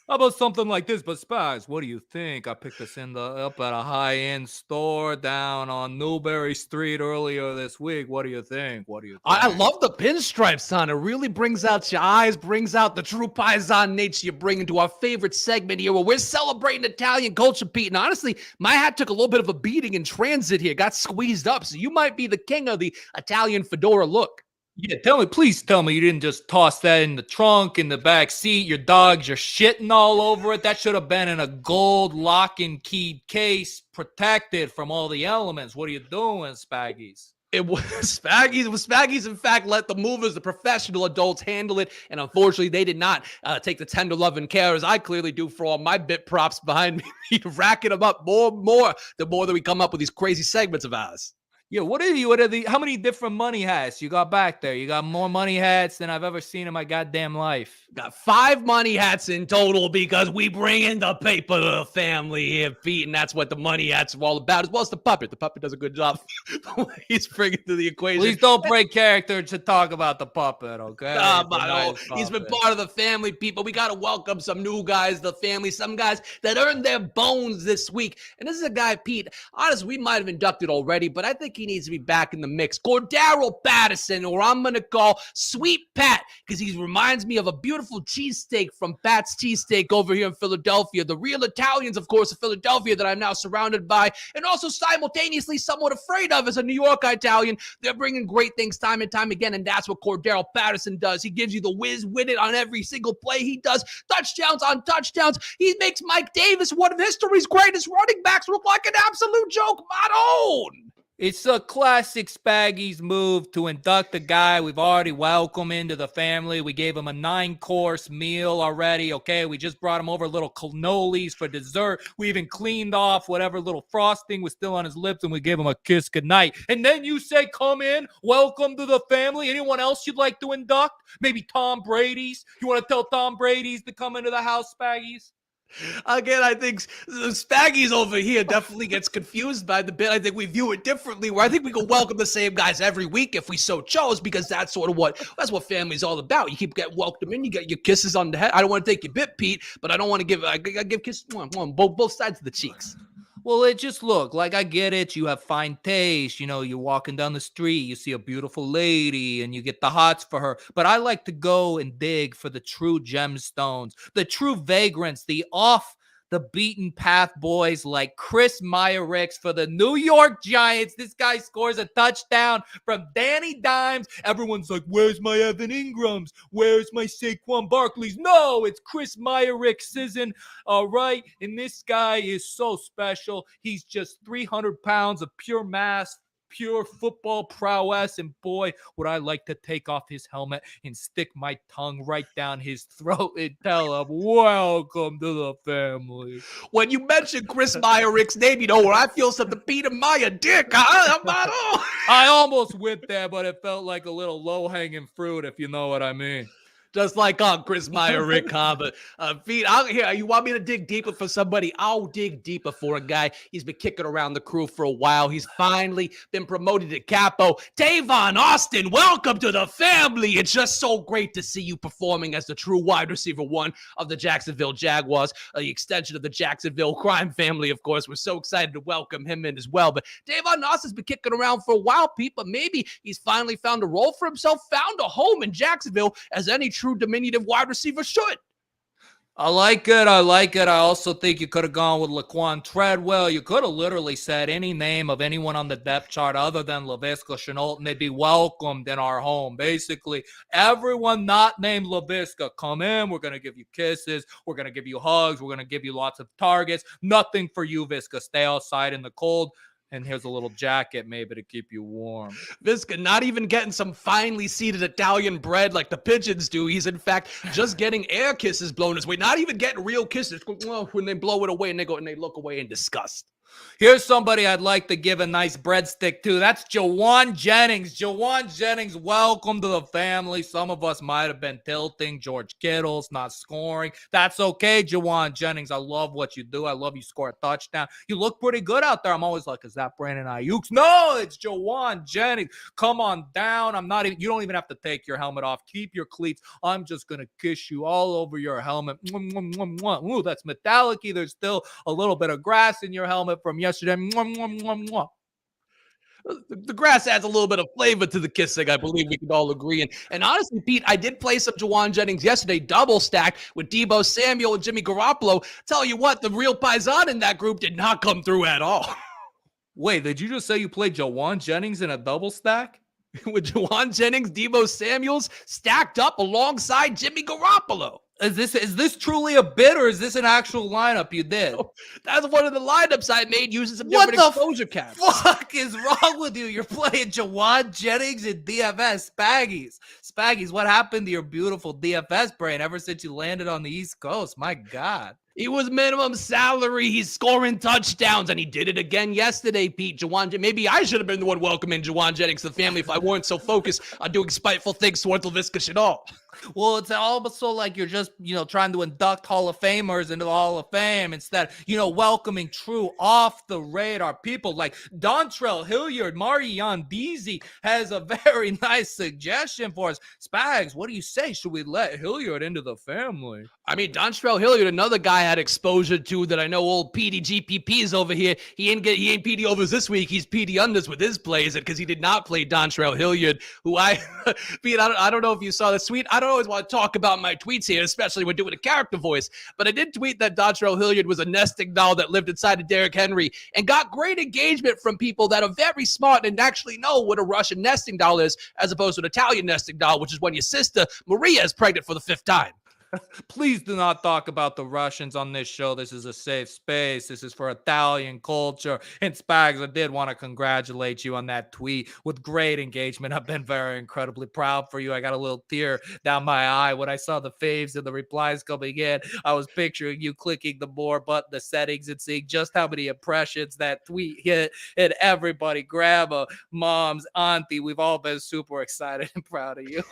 How about something like this? But Spags, what do you think? I picked this up at a high-end store down on Newberry Street earlier this week. What do you think? I love the pinstripes on it. Really brings out your eyes, brings out the true Paisan nature you bring into our favorite segment here where we're celebrating Italian culture, Pete. And honestly, my hat took a little bit of a beating in transit here, got squeezed up. So you might be the king of the Italian fedora look. Yeah, please tell me you didn't just toss that in the trunk, in the back seat. Your dogs are shitting all over it. That should have been in a gold lock and key case, protected from all the elements. What are you doing, Spaggies? It was Spaggies, in fact, let the movers, the professional adults handle it. And unfortunately, they did not take the tender love and care as I clearly do for all my bit props behind me, racking them up more the more that we come up with these crazy segments of ours. Yeah, how many different money hats you got back there? You got more money hats than I've ever seen in my goddamn life. Got 5 money hats in total because we bring in the paper to the family here, Pete, and that's what the money hats are all about, as well as the puppet. The puppet does a good job. He's bringing to the equation. Please don't break character to talk about the puppet, okay? He's been part of the family, people. We got to welcome some new guys, the family, some guys that earned their bones this week. And this is a guy, Pete, honestly, we might have inducted already, but I think he needs to be back in the mix. Cordarrelle Patterson, or I'm going to call Sweet Pat, because he reminds me of a beautiful cheesesteak from Pat's Cheesesteak over here in Philadelphia. The real Italians, of course, of Philadelphia that I'm now surrounded by, and also simultaneously somewhat afraid of as a New York Italian. They're bringing great things time and time again, and that's what Cordarrelle Patterson does. He gives you the whiz with it on every single play he does. Touchdowns on touchdowns. He makes Mike Davis one of history's greatest running backs look like an absolute joke. My own. It's a classic Spaggies move to induct a guy we've already welcomed into the family. We gave him a 9-course meal already, okay? We just brought him over little cannolis for dessert. We even cleaned off whatever little frosting was still on his lips, and we gave him a kiss goodnight. And then you say, come in, welcome to the family. Anyone else you'd like to induct? Maybe Tom Brady's? You want to tell Tom Brady's to come into the house, Spaggies? Again, I think the Spaggies over here definitely gets confused by the bit. I think we view it differently, where I think we can welcome the same guys every week if we so chose, because that's sort of that's what family's all about. You keep getting welcomed in, you get your kisses on the head. I don't want to take your bit, Pete, but I don't want to I give kisses both sides of the cheeks. Well, it just look like, I get it. You have fine taste. You know, you're walking down the street, you see a beautiful lady and you get the hots for her. But I like to go and dig for the true gemstones, the true vagrants, the off the beaten path boys like Chris Myrick for the New York Giants. This guy scores a touchdown from Danny Dimes. Everyone's like, where's my Evan Ingrams? Where's my Saquon Barkley's? No, it's Chris Myrick season. All right. And this guy is so special. He's just 300 pounds of pure mass, pure football prowess, and boy, would I like to take off his helmet and stick my tongue right down his throat and tell him, welcome to the family. When you mention Chris Myrick's name, you know where I feel something Peter Meyer dick, huh? I almost went there, but it felt like a little low-hanging fruit, if you know what I mean. Just like Chris Myrick, huh? But Pete, you want me to dig deeper for somebody? I'll dig deeper for a guy. He's been kicking around the crew for a while. He's finally been promoted to capo. Tavon Austin, welcome to the family. It's just so great to see you performing as the true wide receiver 1 of the Jacksonville Jaguars, the extension of the Jacksonville crime family, of course. We're so excited to welcome him in as well. But Tavon Austin's been kicking around for a while, Pete, but maybe he's finally found a role for himself, found a home in Jacksonville, as any true diminutive wide receiver should. I like it. I also think you could have gone with Laquan Treadwell. You could have literally said any name of anyone on the depth chart other than Laviska Shenault, and they'd be welcomed in our home. Basically, everyone not named Laviska, come in. We're going to give you kisses. We're going to give you hugs. We're going to give you lots of targets. Nothing for you, Viska. Stay outside in the cold. And here's a little jacket maybe to keep you warm. Viska not even getting some finely seeded Italian bread like the pigeons do. He's, in fact, just getting air kisses blown his way. Not even getting real kisses when they blow it away and they look away in disgust. Here's somebody I'd like to give a nice breadstick to. That's Jawan Jennings. Jawan Jennings, welcome to the family. Some of us might have been tilting. George Kittle's not scoring. That's okay, Jawan Jennings. I love what you do. I love you score a touchdown. You look pretty good out there. I'm always like, is that Brandon Ayuk? No, it's Jawan Jennings. Come on down. You don't even have to take your helmet off. Keep your cleats. I'm just going to kiss you all over your helmet. Ooh, that's metallic-y. There's still a little bit of grass in your helmet from yesterday. The grass adds a little bit of flavor to the kissing, I believe we can all agree. And honestly, Pete, I did play some Jawan Jennings yesterday, double stacked with Deebo Samuel and Jimmy Garoppolo. Tell you what, the real Paisan in that group did not come through at all. Wait, did you just say you played Jawan Jennings in a double stack? With Jawan Jennings, Deebo Samuels stacked up alongside Jimmy Garoppolo. Is this truly a bid, or is this an actual lineup you did? Oh, that's one of the lineups I made using some different exposure caps. What the fuck is wrong with you? You're playing Jawan Jennings and DFS. Spaggies, what happened to your beautiful DFS brain ever since you landed on the East Coast? My God. He was minimum salary. He's scoring touchdowns, and he did it again yesterday, Pete. Maybe I should have been the one welcoming Jawan Jennings to the family if I weren't so focused on doing spiteful things towards Laviska Shenault. Well, it's also like you're just, trying to induct Hall of Famers into the Hall of Fame instead, welcoming true off-the-radar people like Dontrell Hilliard. Marion Deasy has a very nice suggestion for us. Spags, what do you say? Should we let Hilliard into the family? I mean, Dontrell Hilliard, another guy I had exposure to that I know old PD GPPs over here. He ain't PD overs this week. He's PD unders with his plays because he did not play Dontrell Hilliard, who Pete, I don't know if you saw this tweet. I don't always want to talk about my tweets here, especially when doing a character voice, but I did tweet that Dontrell Hilliard was a nesting doll that lived inside of Derrick Henry and got great engagement from people that are very smart and actually know what a Russian nesting doll is, as opposed to an Italian nesting doll, which is when your sister Maria is pregnant for the 5th time. Please do not talk about the Russians on this show. This is a safe space. This is for Italian culture. And Spags, I did want to congratulate you on that tweet with great engagement. I've been very incredibly proud for you. I got a little tear down my eye when I saw the faves and the replies coming in. I was picturing you clicking the more button, the settings, and seeing just how many impressions that tweet hit. And everybody, grandma, moms, auntie, we've all been super excited and proud of you.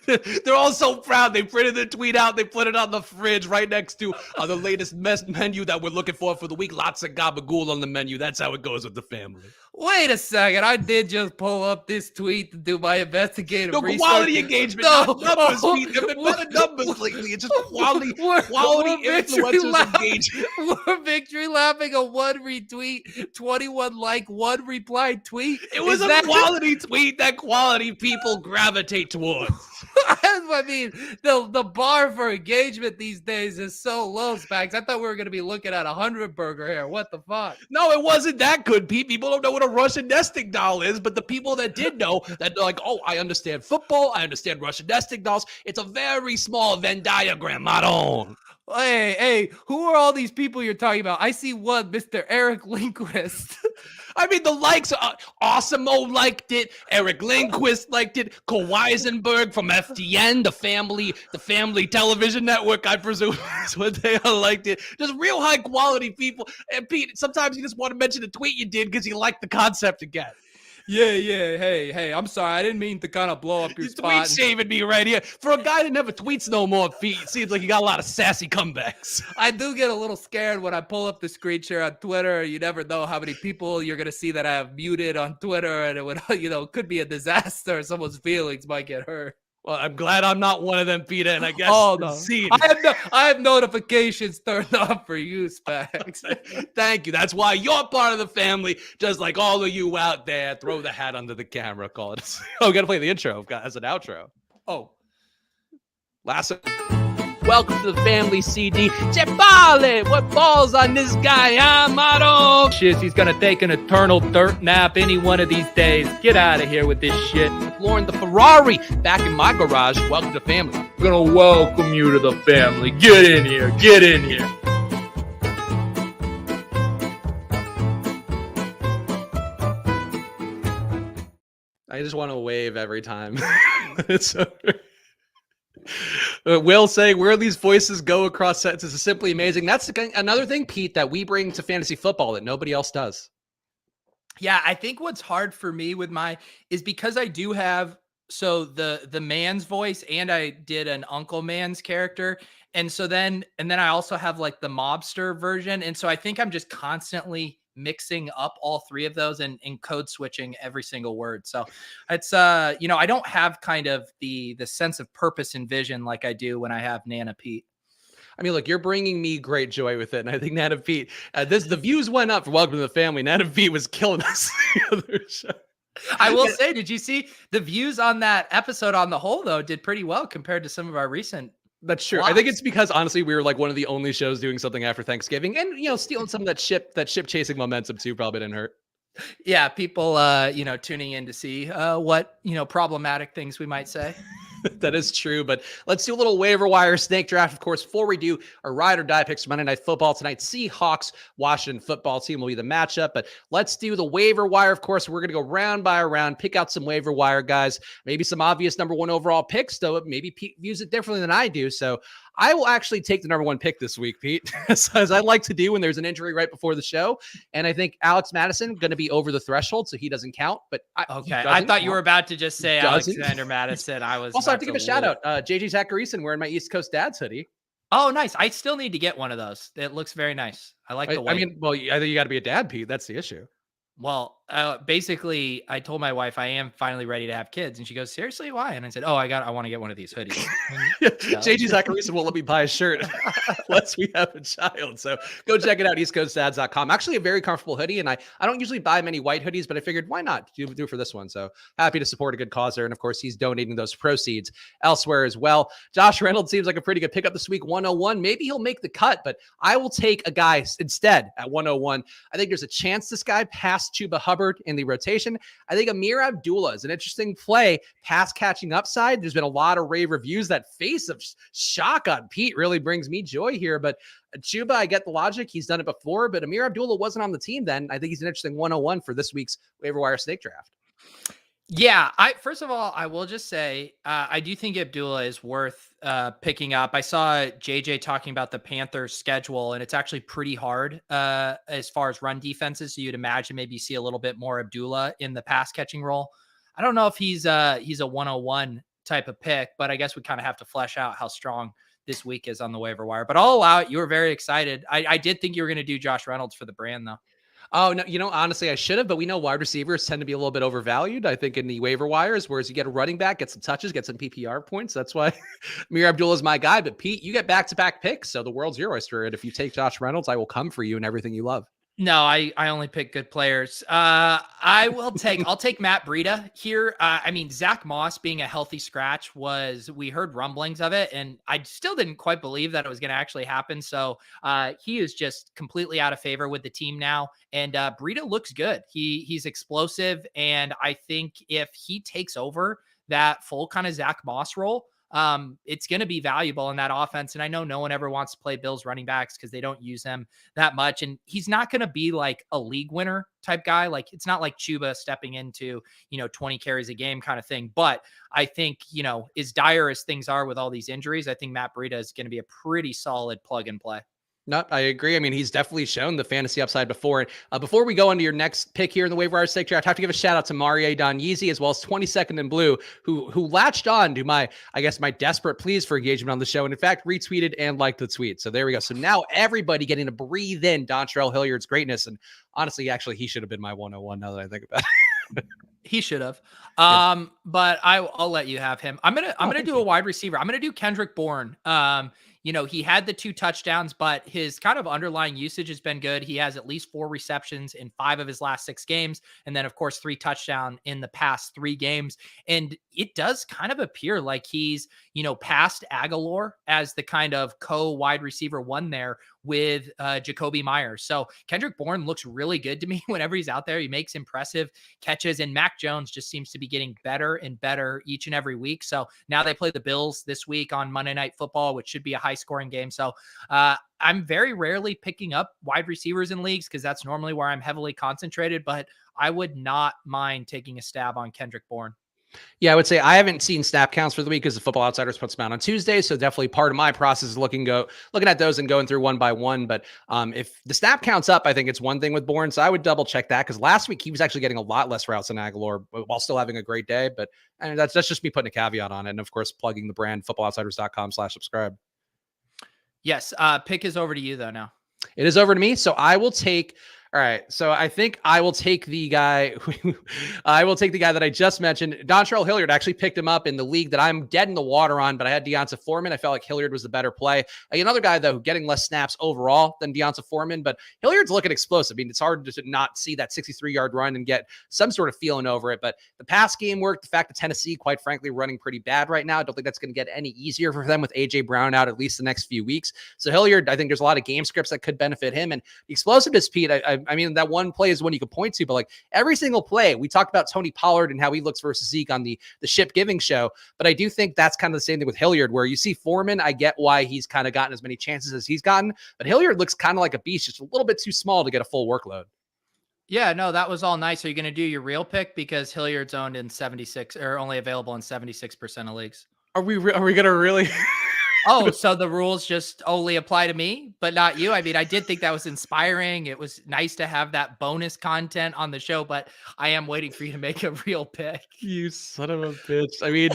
They're all so proud. They printed the tweet out. They put it on the fridge right next to the latest menu that we're looking for the week. Lots of gabagool on the menu. That's how it goes with the family. Wait a second. I did just pull up this tweet to do my investigative research. Quality engagement, not numbers. There have been better numbers lately. It's just quality influencers engagement. We're victory laughing a 1 retweet, 21 like, 1 reply tweet. It was quality tweet that quality people gravitate towards. I mean, the bar for engagement these days is so low, Spags. I thought we were going to be looking at 100 burger here. What the fuck? No, it wasn't that good, Pete. People don't know what a Russian nesting doll is, but the people that did know, that they're like, oh, I understand football. I understand Russian nesting dolls. It's a very small Venn diagram, Maron. Hey, who are all these people you're talking about? I see one, Mr. Eric Lindquist. I mean, the likes, Awesemo liked it. Eric Lindquist liked it. Weisenberg from FTN, the family television network, I presume is what they all liked it. Just real high quality people. And Pete, sometimes you just want to mention the tweet you did because you like the concept again. Yeah. Hey, I'm sorry. I didn't mean to kind of blow up your spot. Tweet shaving me right here. For a guy that never tweets no more, Pete, it seems like you got a lot of sassy comebacks. I do get a little scared when I pull up the screen share on Twitter. You never know how many people you're going to see that I have muted on Twitter, and it would, could be a disaster. Someone's feelings might get hurt. Well, I'm glad I'm not one of them, Peter, and I guess no. I have notifications turned on for you, Spags. Thank you. That's why you're part of the family, just like all of you out there. Throw the hat under the camera, call it. Oh, got to play the intro as an outro. Oh. Welcome to the family, CD. Chepale, what balls on this guy, Amaro? Shit, he's gonna take an eternal dirt nap any one of these days. Get out of here with this shit. Lauren the Ferrari, back in my garage. Welcome to the family. I'm gonna welcome you to the family. Get in here. I just want to wave every time. It's over. Will saying where these voices go across sentences is simply amazing. That's another thing, Pete, that we bring to fantasy football that nobody else does. Yeah, I think what's hard for me with is because I do have the man's voice, and I did an Uncle Man's character. And so then I also have like the mobster version. And so I think I'm just constantly mixing up all three of those and code switching every single word. So it's I don't have kind of the sense of purpose and vision like I do when I have Nana Pete. I mean, look, you're bringing me great joy with it. And I think Nana Pete, the views went up for Welcome to the Family. Nana Pete was killing us the other show. I will say, did you see the views on that episode on the whole, though, did pretty well compared to some of our recent. That's true. I think it's because honestly, we were like one of the only shows doing something after Thanksgiving, and stealing some of that ship chasing momentum too probably didn't hurt. Yeah, people tuning in to see what problematic things we might say. That is true, but let's do a little waiver wire snake draft. Of course, before we do our ride or die picks for Monday Night Football tonight, Seahawks, Washington football team will be the matchup, but let's do the waiver wire. Of course, we're going to go round by round, pick out some waiver wire guys, maybe some obvious number one overall picks, though maybe Pete views it differently than I do. So I will actually take the number one pick this week, Pete, as I like to do when there's an injury right before the show. And I think Alex Madison going to be over the threshold, so he doesn't count. But I thought you were about to just say Alexander Madison. I was also have to give a shout out. JJ Zacharyson wearing my East Coast Dad's hoodie. Oh, nice. I still need to get one of those. It looks very nice. I like the white. I mean, well, I think you got to be a dad, Pete. That's the issue. Well, basically, I told my wife I am finally ready to have kids, and she goes, "Seriously, why?" And I said, I want to get one of these hoodies." JG Zacharyson won't let me buy a shirt unless we have a child. So go check it out, eastcoastdads.com. Actually, a very comfortable hoodie, and I don't usually buy many white hoodies, but I figured why not do it for this one. So happy to support a good cause there, and of course, he's donating those proceeds elsewhere as well. Josh Reynolds seems like a pretty good pickup this week, 101. Maybe he'll make the cut, but I will take a guy instead at 101. I think there's a chance this guy passed Chuba Hubbard in the rotation. I think Amir Abdullah is an interesting play, pass catching upside. There's been a lot of rave reviews. That face of shock on Pete really brings me joy here. But Chuba, I get the logic. He's done it before, but Amir Abdullah wasn't on the team then. I think he's an interesting 101 for this week's waiver wire snake draft. Yeah, first of all, I will just say I do think Abdullah is worth picking up. I saw JJ talking about the Panthers schedule, and it's actually pretty hard as far as run defenses. So you'd imagine maybe you see a little bit more Abdullah in the pass catching role. I don't know if he's a 101 type of pick, but I guess we kind of have to flesh out how strong this week is on the waiver wire. But I'll allow it. You were very excited. I did think you were going to do Josh Reynolds for the brand, though. Oh, no, honestly, I should have, but we know wide receivers tend to be a little bit overvalued, I think, in the waiver wires, whereas you get a running back, get some touches, get some PPR points. That's why Amir Abdullah is my guy. But Pete, you get back-to-back picks, so the world's your oyster. And if you take Josh Reynolds, I will come for you and everything you love. No, I only pick good players. I'll take Matt Breida here. I mean, Zach Moss being a healthy scratch we heard rumblings of it, and I still didn't quite believe that it was going to actually happen. So he is just completely out of favor with the team now. And Breida looks good. He's explosive. And I think if he takes over that full kind of Zach Moss role, it's going to be valuable in that offense. And I know no one ever wants to play Bills running backs because they don't use them that much. And he's not going to be like a league winner type guy. Like it's not like Chuba stepping into, 20 carries a game kind of thing. But I think, as dire as things are with all these injuries, I think Matt Breida is going to be a pretty solid plug and play. No, I agree. I mean, he's definitely shown the fantasy upside before. Before we go into your next pick here in the waiver wire snake draft, I have to give a shout out to Marie Donyeezy as well as 22nd in Blue, who latched on to my desperate pleas for engagement on the show, and in fact retweeted and liked the tweet. So there we go. So now everybody getting to breathe in Dontrell Hilliard's greatness, and honestly, actually, he should have been my 101. Now that I think about it. He should have. But I'll let you have him. I'm gonna do a wide receiver. I'm gonna do Kendrick Bourne. He had the 2 touchdowns, but his kind of underlying usage has been good. He has at least 4 receptions in 5 of his last 6 games. And then, of course, 3 touchdowns in the past 3 games. And it does kind of appear like he's, past Aguilar as the kind of co-wide receiver 1 there with Jacoby Myers. So Kendrick Bourne looks really good to me whenever he's out there. He makes impressive catches, and Mac Jones just seems to be getting better and better each and every week. So now they play the Bills this week on Monday Night Football, which should be a high scoring game. So I'm very rarely picking up wide receivers in leagues because that's normally where I'm heavily concentrated, but I would not mind taking a stab on Kendrick Bourne. Yeah, I would say I haven't seen snap counts for the week because the Football Outsiders puts them out on Tuesday. So definitely part of my process is looking at those and going through one by one. But if the snap counts up, I think it's one thing with Bourne. So I would double check that because last week he was actually getting a lot less routes than Aguilar while still having a great day. But that's just me putting a caveat on it. And of course, plugging the brand footballoutsiders.com/subscribe. Yes. Pick is over to you though now. It is over to me. So I will take. All right. So I think I will take the guy. That I just mentioned. Dontrell Hilliard. Actually picked him up in the league that I'm dead in the water on, but I had Deonta Foreman. I felt like Hilliard was the better play. Another guy though, getting less snaps overall than Deonta Foreman, but Hilliard's looking explosive. I mean, it's hard to not see that 63-yard run and get some sort of feeling over it. But the pass game worked. The fact that Tennessee, quite frankly, running pretty bad right now. I don't think that's going to get any easier for them with AJ Brown out at least the next few weeks. So Hilliard, I think there's a lot of game scripts that could benefit him. And the explosiveness, Pete. I mean, that one play is one you could point to, but like every single play, we talked about Tony Pollard and how he looks versus Zeke on the Ship Giving show. But I do think that's kind of the same thing with Hilliard, where you see Foreman, I get why he's kind of gotten as many chances as he's gotten, but Hilliard looks kind of like a beast, just a little bit too small to get a full workload. Yeah, no, that was all nice. Are you going to do your real pick? Because Hilliard's owned in 76 or only available in 76% of leagues. Are we going to really? Oh, so the rules just only apply to me, but not you. I mean, I did think that was inspiring. It was nice to have that bonus content on the show, but I am waiting for you to make a real pick. You son of a bitch. I mean,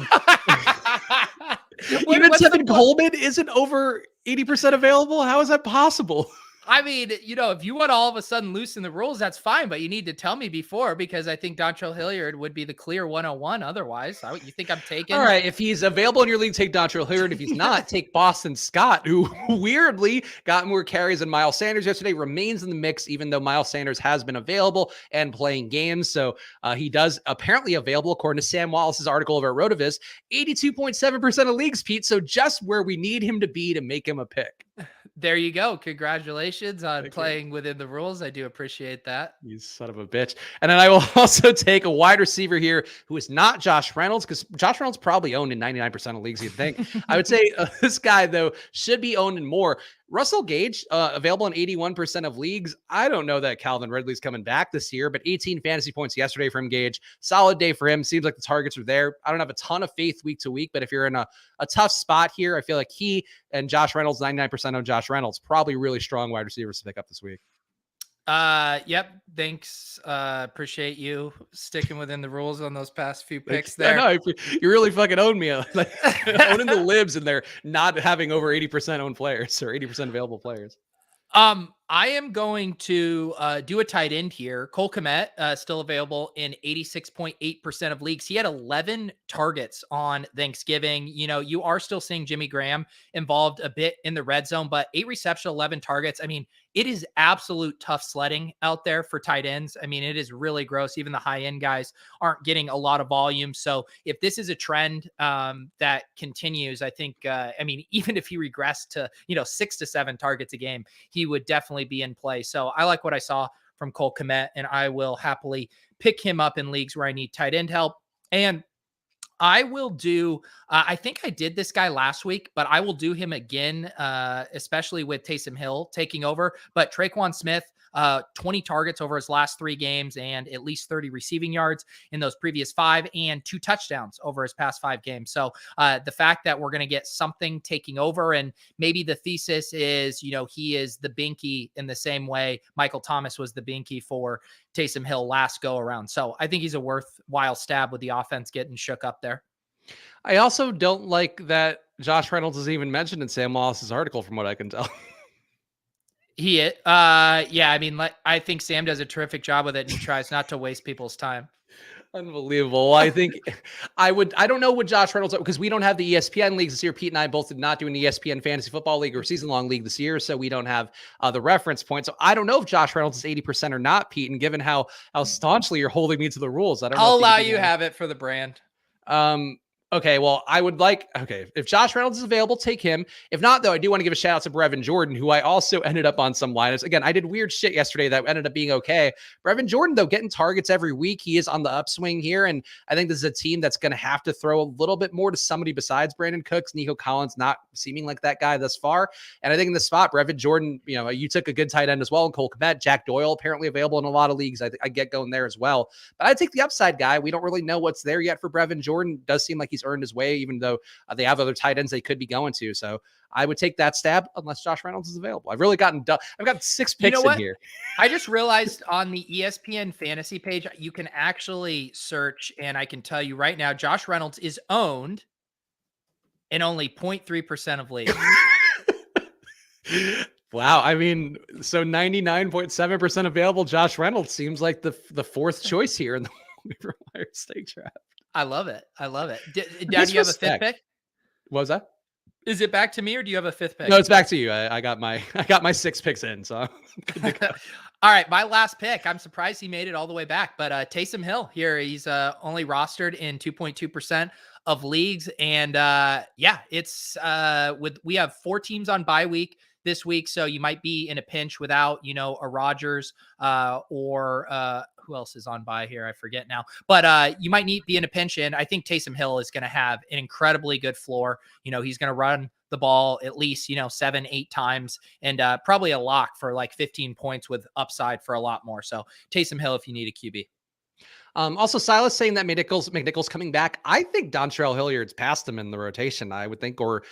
Even Tevin Coleman isn't over 80% available. How is that possible? I mean, if you want to all of a sudden loosen the rules, that's fine, but you need to tell me before, because I think Dontrell Hilliard would be the clear 101 otherwise. You think I'm taking? All right, if he's available in your league, take Dontrell Hilliard. If he's not, take Boston Scott, who weirdly got more carries than Miles Sanders yesterday, remains in the mix, even though Miles Sanders has been available and playing games. So he does apparently available, according to Sam Wallace's article over at Rotoviz, 82.7% of leagues, Pete. So just where we need him to be to make him a pick. There you go. Congratulations on playing within the rules. I do appreciate that. You son of a bitch. And then I will also take a wide receiver here who is not Josh Reynolds, because Josh Reynolds probably owned in 99% of leagues, you'd think. I would say this guy, though, should be owned in more. Russell Gage, available in 81% of leagues. I don't know that Calvin Ridley's coming back this year, but 18 fantasy points yesterday from Gage. Solid day for him. Seems like the targets are there. I don't have a ton of faith week to week, but if you're in a tough spot here, I feel like he and Josh Reynolds, 99% of Josh Reynolds, probably really strong wide receivers to pick up this week. Yep. Thanks. Appreciate you sticking within the rules on those past few picks there. I know, you really fucking own me. Like, owning the libs and they're not having over 80% owned players or 80% available players. I am going to do a tight end here. Cole Kmet, still available in 86.8% of leagues. He had 11 targets on Thanksgiving. You are still seeing Jimmy Graham involved a bit in the red zone, but 8 receptions, 11 targets. I mean, it is absolute tough sledding out there for tight ends. I mean, it is really gross. Even the high end guys aren't getting a lot of volume. So if this is a trend that continues, I think, even if he regressed to, 6 to 7 targets a game, he would definitely be in play. So I like what I saw from Cole Kmet, and I will happily pick him up in leagues where I need tight end help. And I will do, I think I did this guy last week, but I will do him again, especially with Taysom Hill taking over. But Traquan Smith, 20 targets over his last 3 games and at least 30 receiving yards in those previous 5 and 2 touchdowns over his past 5 games. So the fact that we're going to get something taking over, and maybe the thesis is, he is the binky in the same way Michael Thomas was the binky for Taysom Hill last go around. So I think he's a worthwhile stab with the offense getting shook up there. I also don't like that Josh Reynolds is even mentioned in Sam Wallace's article, from what I can tell. I think Sam does a terrific job with it, and he tries not to waste people's time. Unbelievable. I think I don't know what Josh Reynolds, because we don't have the ESPN leagues this year. Pete and I both did not do an ESPN fantasy football league or season long league this year. So we don't have the reference point. So I don't know if Josh Reynolds is 80% or not, Pete. And given how staunchly you're holding me to the rules, I don't know. I'll allow you have it for the brand. Okay, well, if Josh Reynolds is available, take him. If not, though, I do want to give a shout out to Brevin Jordan, who I also ended up on some lineups. Again, I did weird shit yesterday that ended up being okay. Brevin Jordan, though, getting targets every week. He is on the upswing here, and I think this is a team that's going to have to throw a little bit more to somebody besides Brandon Cooks. Nico Collins not seeming like that guy thus far. And I think in the spot, Brevin Jordan, you took a good tight end as well, and Cole Kmet. Jack Doyle apparently available in a lot of leagues. I get going there as well. But I'd take the upside guy. We don't really know what's there yet for Brevin Jordan. Does seem like he's earned his way, even though they have other tight ends they could be going to. So I would take that stab unless Josh Reynolds is available. I've got 6 picks in here. I just realized on the ESPN fantasy page, you can actually search, and I can tell you right now, Josh Reynolds is owned in only 0.3% of leagues. Wow. I mean, so 99.7% available. Josh Reynolds seems like the fourth choice here in the waiver wire stake draft. I love it. Do you have a fifth pick? What was that? Is it back to me, or do you have a fifth pick? No, it's back to you. I got my 6 picks in, so I'm good to go. All right, my last pick. I'm surprised he made it all the way back, but Taysom Hill here. He's only rostered in 2.2% of leagues, and it's we have 4 teams on bye week this week, so you might be in a pinch without a Rodgers or who else is on bye here? I forget now, but you might be in a pinch, and I think Taysom Hill is going to have an incredibly good floor. He's going to run the ball at least 7-8 times, and probably a lock for like 15 points with upside for a lot more. So Taysom Hill if you need a QB. Also, Silas saying that McNichols coming back. I think Dontrell Hilliard's past him in the rotation, I would think, or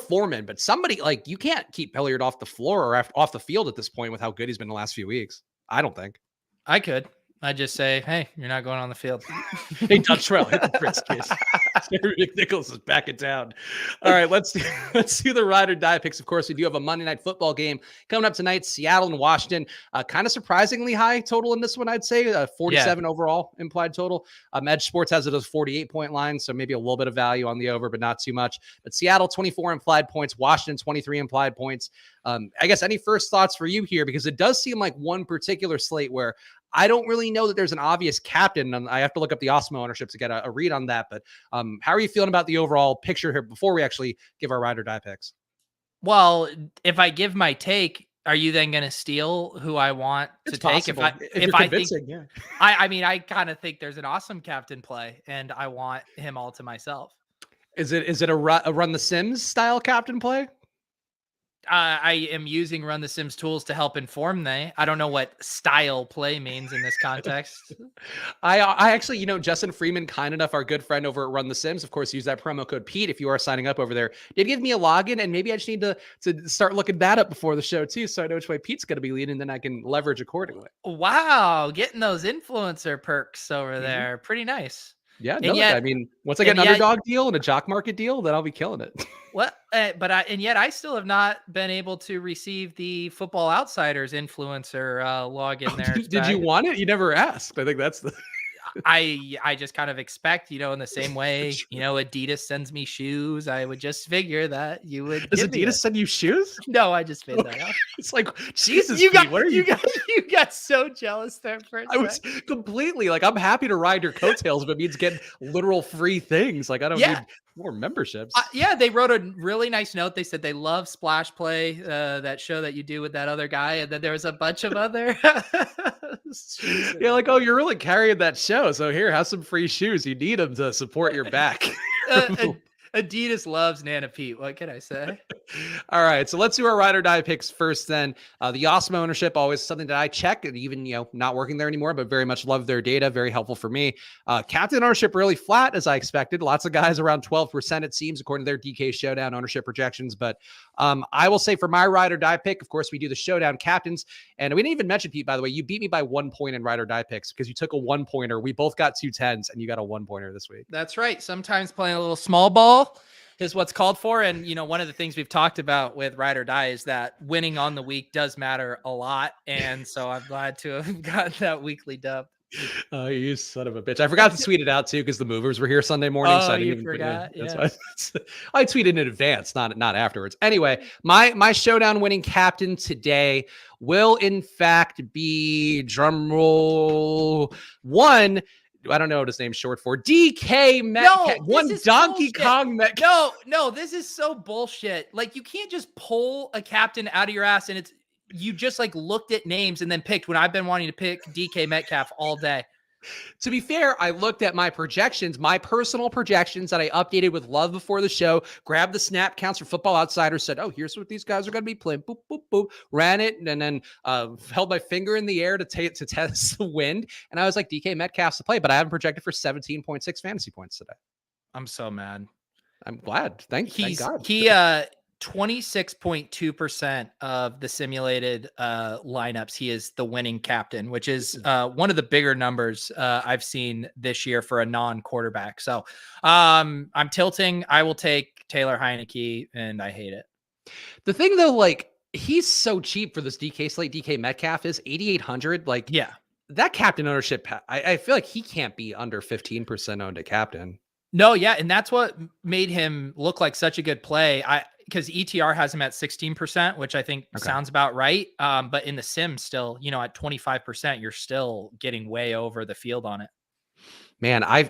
Foreman, but somebody like you can't keep Hilliard off the floor or off the field at this point with how good he's been the last few weeks. I don't think I could. I just say, hey, you're not going on the field. Hey, Dontrell, hit the Fritz kiss. McNichols is backing down. All right, let's do the ride or die picks. Of course, we do have a Monday Night Football game coming up tonight. Seattle and Washington. Kind of surprisingly high total in this one, I'd say. 47 overall implied total. Edge Sports has it as a 48-point line, so maybe a little bit of value on the over, but not too much. But Seattle 24 implied points. Washington 23 implied points. I guess any first thoughts for you here, because it does seem like one particular slate where I don't really know that there's an obvious captain, and I have to look up the Osmo ownership to get a read on that. But how are you feeling about the overall picture here before we actually give our ride or die picks? Well, if I give my take, are you then going to steal who I want to take? If I think, yeah. I mean, I kind of think there's an awesome captain play, and I want him all to myself. Is it a run the Sims style captain play? I am using Run the Sims tools to help inform they. I don't know what style play means in this context. I actually, Justin Freeman, kind enough, our good friend over at Run the Sims, of course, use that promo code Pete if you are signing up over there. Did give me a login, and maybe I just need to start looking that up before the show too, so I know which way Pete's going to be leading, then I can leverage accordingly. Wow, getting those influencer perks over there, pretty nice. Yeah, I mean, once I get an underdog deal and a jock market deal, then I'll be killing it. What? And yet I still have not been able to receive the Football Outsiders influencer login there. Did you want it? You never asked. I think that's the. I just kind of expect, in the same way, Adidas sends me shoes. I would just figure that you would. Does Adidas send you shoes? No, I just made that up. It's like, Jesus, you got so jealous there for a second. I was completely like, I'm happy to ride your coattails if it means getting literal free things. Like, I don't need more memberships. They wrote a really nice note. They said they love Splash Play, that show that you do with that other guy, and then there was a bunch of other. Yeah, like, oh, you're really carrying that show, so here, have some free shoes. You need them to support your back. Adidas loves Nana Pete. What can I say? All right, so let's do our ride or die picks first. Then the Osmo ownership, always something that I check, and even not working there anymore, but very much love their data. Very helpful for me. Captain ownership really flat as I expected. Lots of guys around 12%, it seems, according to their DK Showdown ownership projections. But I will say for my ride or die pick, of course, we do the Showdown captains, and we didn't even mention, Pete, by the way, you beat me by 1 point in ride or die picks because you took a 1-pointer. We both got 2 10s, and you got a 1-pointer this week. That's right. Sometimes playing a little small ball is what's called for. And, one of the things we've talked about with Ride or Die is that winning on the week does matter a lot. And so I'm glad to have got that weekly dub. Oh, you son of a bitch. I forgot to tweet it out too because the movers were here Sunday morning. Oh, so I didn't even forgot. That's why I tweeted in advance, not afterwards. Anyway, my showdown winning captain today will in fact be, drumroll, one I don't know what his name's short for. DK Metcalf. One Donkey Kong Metcalf. No, this is so bullshit. Like, you can't just pull a captain out of your ass and you just like looked at names and then picked when I've been wanting to pick DK Metcalf all day. To be fair, I looked at my projections, my personal projections that I updated with love before the show, grabbed the snap counts for Football Outsiders, said, oh, here's what these guys are going to be playing. Boop, boop, boop. Ran it, and then held my finger in the air to test the wind. And I was like, DK Metcalf's to play, but I haven't projected for 17.6 fantasy points today. I'm so mad. I'm glad. Thank God. He 26.2% of the simulated lineups, he is the winning captain, which is one of the bigger numbers I've seen this year for a non-quarterback. So I'm tilting. I will take Taylor Heineke, and I hate it. The thing though, like, he's so cheap for this DK slate. DK Metcalf is 8,800. Like, yeah, that captain ownership, I feel like he can't be under 15% owned a captain. No, yeah, and that's what made him look like such a good play. Because ETR has him at 16%, which I think sounds about right. But in the sim still, at 25%, you're still getting way over the field on it. Man, I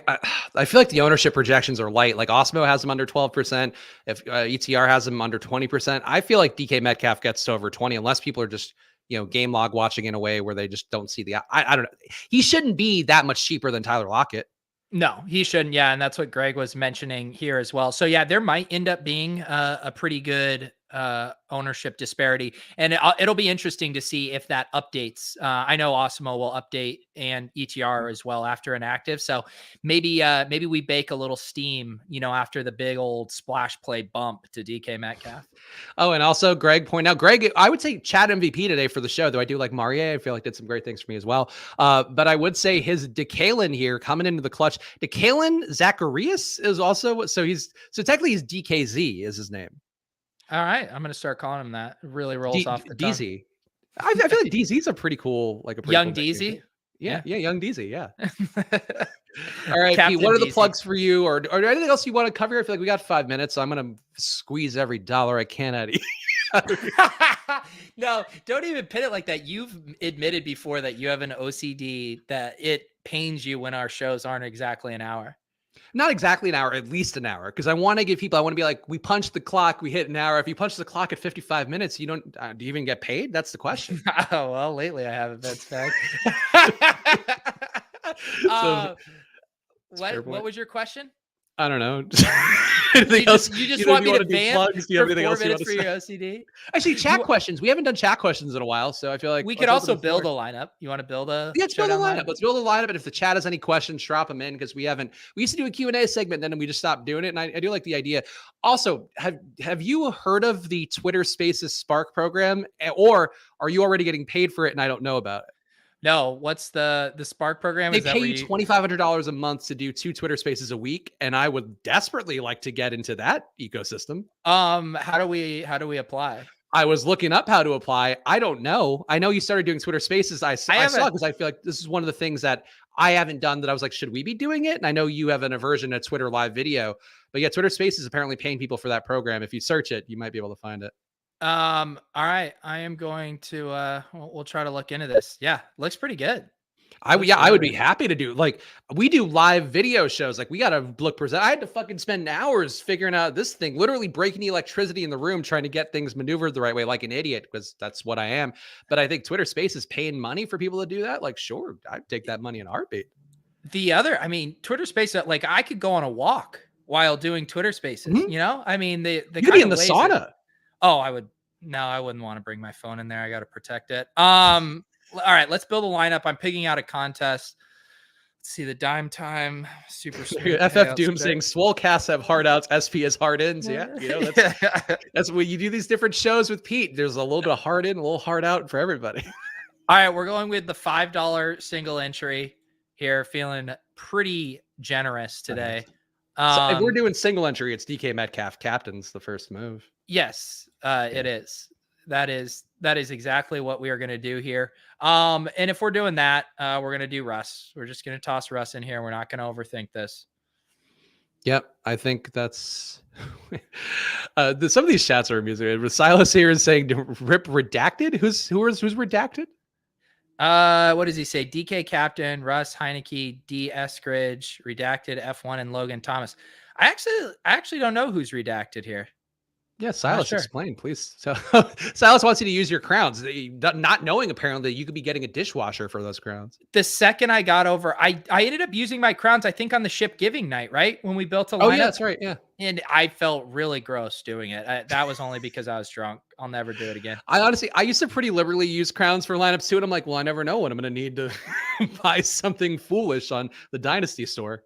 feel like the ownership projections are light. Like, Osmo has him under 12%. If ETR has him under 20%, I feel like DK Metcalf gets to over 20, unless people are just, game log watching in a way where they just don't see I don't know. He shouldn't be that much cheaper than Tyler Lockett. No, he shouldn't. Yeah. And that's what Greg was mentioning here as well. So yeah, there might end up being a pretty good ownership disparity, and it'll be interesting to see if that updates. I know Osmo will update and ETR as well after inactive. So maybe we bake a little steam, after the big old splash play bump to DK Metcalf. Oh, and also Greg point out, I would say chat MVP today for the show, though I do like Marie. I feel like did some great things for me as well. But I would say his DeKalen here coming into the clutch. DeKalen Zacharias is also, so technically he's DKZ is his name. All right, I'm gonna start calling him that. It really rolls off the tongue. DZ. I feel like DZ's a pretty cool, like a pretty young cool DZ. Yeah, young DZ. Yeah. All right, Pete, what are the DZ. plugs for you, or anything else you want to cover? I feel like we got 5 minutes, so I'm gonna squeeze every dollar I can out of you. No, don't even pin it like that. You've admitted before that you have an OCD that it pains you when our shows aren't exactly an hour. Not exactly an hour, at least an hour. Because I want to give people, I want to be like, we punched the clock, we hit an hour. If you punch the clock at 55 minutes, you don't, do you even get paid? That's the question. Oh, well, lately I haven't been Spags. What was your question? I don't know. You just want me to vamp do you have anything else for your OCD? Actually, chat questions. We haven't done chat questions in a while, so I feel like we could also build a lineup. You want to build a? Yeah, let's build a lineup. Let's build a lineup, and if the chat has any questions, drop them in, because we used to do a Q&A segment, and then we just stopped doing it, and I do like the idea. Also, have you heard of the Twitter Spaces Spark program, or are you already getting paid for it and I don't know about it? No, what's the Spark program? They pay you $2,500 a month to do 2 Twitter Spaces a week, and I would desperately like to get into that ecosystem. How do we apply? I was looking up how to apply. I don't know. I know you started doing Twitter Spaces. I saw because I feel like this is one of the things that I haven't done that I was like, should we be doing it? And I know you have an aversion to Twitter live video, but yeah, Twitter Spaces is apparently paying people for that program. If you search it, you might be able to find it. All right. I am going to we'll try to look into this. Yeah, looks pretty good. I would be happy to do, like, we do live video shows. Like, we got to present. I had to fucking spend hours figuring out this thing, literally breaking the electricity in the room, trying to get things maneuvered the right way, like an idiot, because that's what I am. But I think Twitter Space is paying money for people to do that. Like, sure, I'd take that money in a heartbeat. Twitter Space, like, I could go on a walk while doing Twitter Spaces, I mean, the you'd be in the sauna. I wouldn't want to bring my phone in there. I got to protect it. All right, let's build a lineup. I'm picking out a contest. Let's see the dime time. Super FF Doom saying Swolecasts have hard outs, SP has hard ins. Yeah, that's when you do these different shows with Pete. There's a little bit of hard in, a little hard out for everybody. All right, we're going with the $5 single entry here. Feeling pretty generous today. So if we're doing single entry, it's DK Metcalf captain's the first move. Yes, it is. That is exactly what we are going to do here. And if we're doing that, we're going to do Russ. We're just going to toss Russ in here. We're not going to overthink this. Yep. I think that's some of these chats are amusing. Silas here is saying to rip redacted. Who's redacted? What does he say? DK captain, Russ, Heineke, D. Eskridge, redacted F1, and Logan Thomas. I actually don't know who's redacted here. Yeah, Silas, sure. explain, please. So Silas wants you to use your crowns, not knowing apparently that you could be getting a dishwasher for those crowns. The second I got over, I ended up using my crowns, I think on the ship giving night, right? When we built a lineup. Oh, yeah, that's right. Yeah. And I felt really gross doing it. That was only because I was drunk. I'll never do it again. I used to pretty liberally use crowns for lineups too. And I'm like, well, I never know when I'm going to need to buy something foolish on the Dynasty store.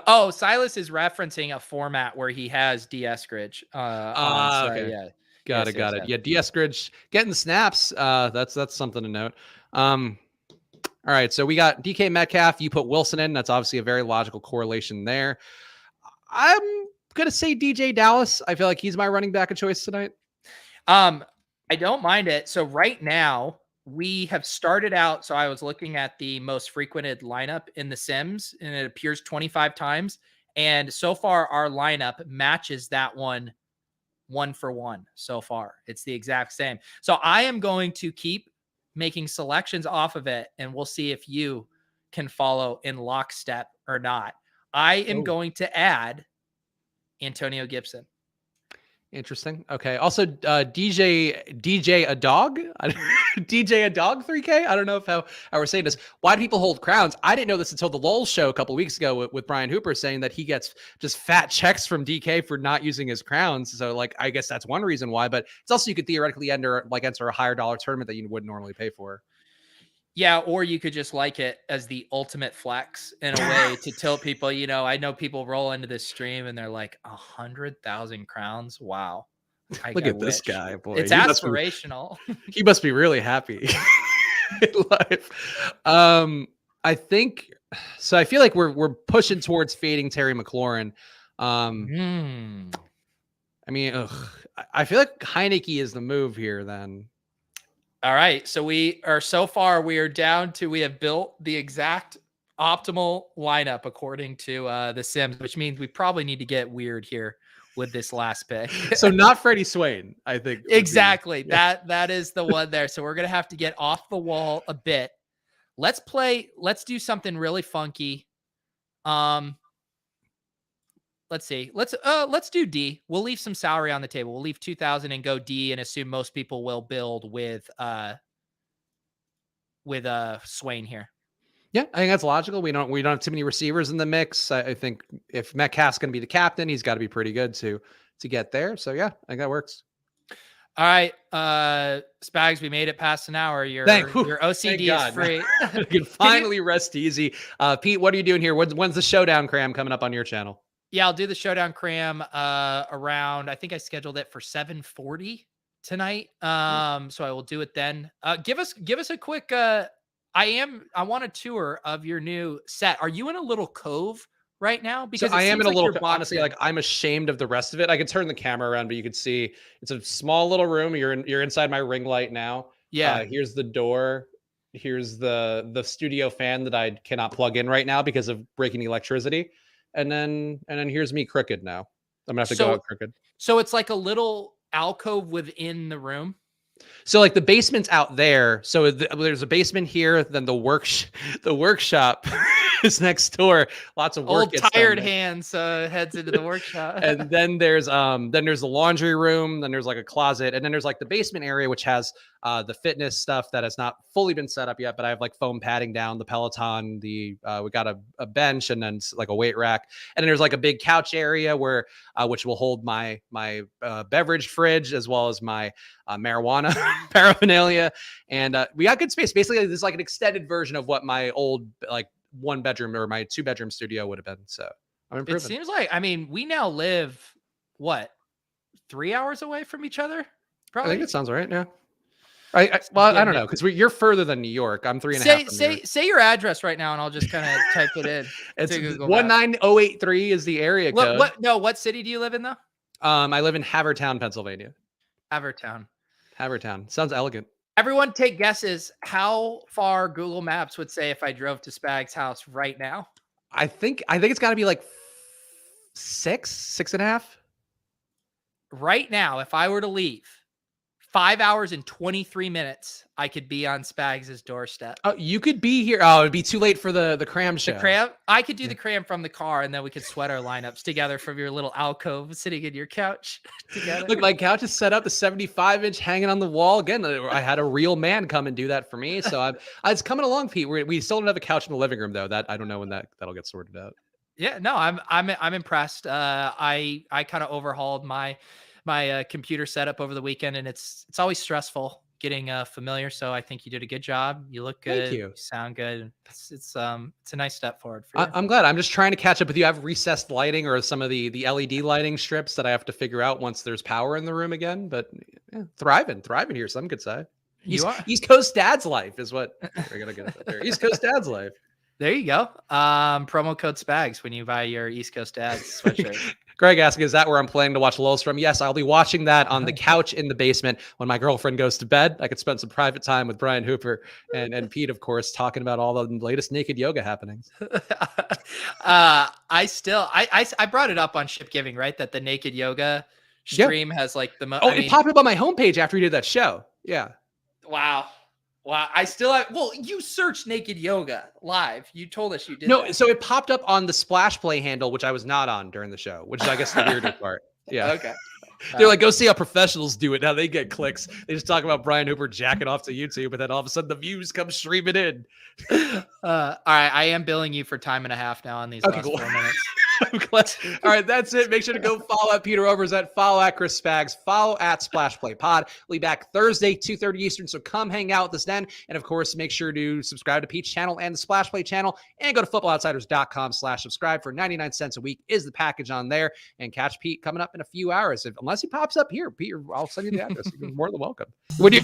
Oh, Silas is referencing a format where he has D. Eskridge. Okay. Yeah. Got it. Yeah, D. Eskridge getting snaps. That's something to note. All right, so we got DK Metcalf. You put Wilson in. That's obviously a very logical correlation there. I'm gonna say DJ Dallas. I feel like he's my running back of choice tonight. I don't mind it. So right now we have started out. So I was looking at the most frequented lineup in the Sims, and it appears 25 times. And so far, our lineup matches that one for one so far. It's the exact same. So I am going to keep making selections off of it, and we'll see if you can follow in lockstep or not. I am going to add Antonio Gibson. Interesting. Okay. Also, DJ a dog, DJ a dog 3K. I don't know how we're saying this. Why do people hold crowns? I didn't know this until the LOL show a couple of weeks ago with Brian Hooper saying that he gets just fat checks from DK for not using his crowns. So like, I guess that's one reason why, but it's also, you could theoretically enter a higher dollar tournament that you wouldn't normally pay for. Yeah, or you could just like it as the ultimate flex in a way to tilt people. You know, I know people roll into this stream and they're like 100,000 crowns. Wow. Look at this guy, boy. It's aspirational. He must be really happy in life. I think so. I feel like we're pushing towards fading Terry McLaurin. I mean, I feel like Heineke is the move here then. All right. So we are down to, we have built the exact optimal lineup according to the Sims, which means we probably need to get weird here with this last pick. So not Freddie Swain, I think. Exactly. That is the one there. So we're going to have to get off the wall a bit. Let's do something really funky. Let's see. Let's do D. We'll leave some salary on the table. We'll leave 2,000 and go D and assume most people will build with Swain here. Yeah, I think that's logical. We don't have too many receivers in the mix. I think if Metcalf's going to be the captain, he's got to be pretty good to get there. So yeah, I think that works. All right, Spags, we made it past an hour. Your OCD is free. You can finally rest easy. Pete, what are you doing here? When's the showdown cram coming up on your channel? Yeah, I'll do the showdown cram around, I think I scheduled it for 7:40 tonight. So I will do it then. Give us a quick I want a tour of your new set. Are you in a little cove right now? Because I am in a little, honestly, like I'm ashamed of the rest of it. I could turn the camera around, but you could see it's a small little room. You're inside my ring light now. Yeah. Here's the door. Here's the studio fan that I cannot plug in right now because of breaking electricity. And then here's me crooked now. I'm gonna have to go out crooked. So it's like a little alcove within the room. So like the basement's out there. So there's a basement here. Then the workshop is next door. Lots of work. Old tired hands heads into the workshop. And then there's the laundry room. Then there's like a closet, and then there's like the basement area, which has the fitness stuff that has not fully been set up yet. But I have like foam padding down, the Peloton, we got a bench, and then like a weight rack, and then there's like a big couch area where which will hold my beverage fridge as well as my marijuana paraphernalia, and we got good space. Basically, this is like an extended version of what my old like 1-bedroom or my 2-bedroom studio would have been. So I'm improving. It seems like, I mean, we now live what, 3 hours away from each other? Probably. I think it sounds right. Yeah. I don't know, because you're further than New York. I'm 3.5. Say your address right now, and I'll just kind of type it in. It's 19083 is the area code. What city do you live in though? I live in Havertown, Pennsylvania. Havertown. Sounds elegant. Everyone take guesses how far Google Maps would say if I drove to Spags' house right now. I think it's got to be like 6.5. Right now, if I were to leave 5 hours and 23 minutes, I could be on Spags' doorstep. Oh, you could be here. Oh, it'd be too late for the cram show. The cram? I could do the cram from the car, and then we could sweat our lineups together from your little alcove sitting in your couch together. Look, my couch is set up, the 75-inch hanging on the wall. Again, I had a real man come and do that for me. So it's coming along, Pete. We still don't have a couch in the living room, though. That I don't know when that'll get sorted out. Yeah, no, I'm impressed. I kind of overhauled my computer setup over the weekend, and it's always stressful getting familiar. So I think you did a good job. You look good. Thank you. You sound good. It's a nice step forward for you. I'm glad. I'm just trying to catch up with you. I have recessed lighting or some of the LED lighting strips that I have to figure out once there's power in the room again. But yeah, thriving here. Some could say. East Coast Dad's life is what we're gonna get there. East Coast Dad's life. There you go. Promo code Spags when you buy your East Coast Dads sweatshirt. Greg asking, is that where I'm planning to watch Lulz from? Yes, I'll be watching that on the couch in the basement when my girlfriend goes to bed. I could spend some private time with Brian Hooper and Pete, of course, talking about all the latest naked yoga happenings. I brought it up on Ship Giving, right? That the naked yoga stream has like the most. Oh, it popped up on my homepage after you did that show. Yeah. Wow. I still have, you searched naked yoga live. You told us you did. No, that. So it popped up on the Splash Play handle, which I was not on during the show, which is, I guess, the weirder part. Yeah. Okay. They're like, go see how professionals do it. Now they get clicks. They just talk about Brian Hooper jacking off to YouTube, but then all of a sudden the views come streaming in. All right. I am billing you for time and a half now on these last 4 minutes. I'm glad. All right, that's it. Make sure to go follow at Peter Overzet, follow at Chris Spags, follow at Splash Play Pod. We'll be back Thursday, 2:30 Eastern. So come hang out with us then. And of course, make sure to subscribe to Pete's channel and the Splash Play channel, and go to footballoutsiders.com/subscribe for 99 cents a week is the package on there. And catch Pete coming up in a few hours. Unless he pops up here, Pete, I'll send you the address. You're more than welcome. Would you?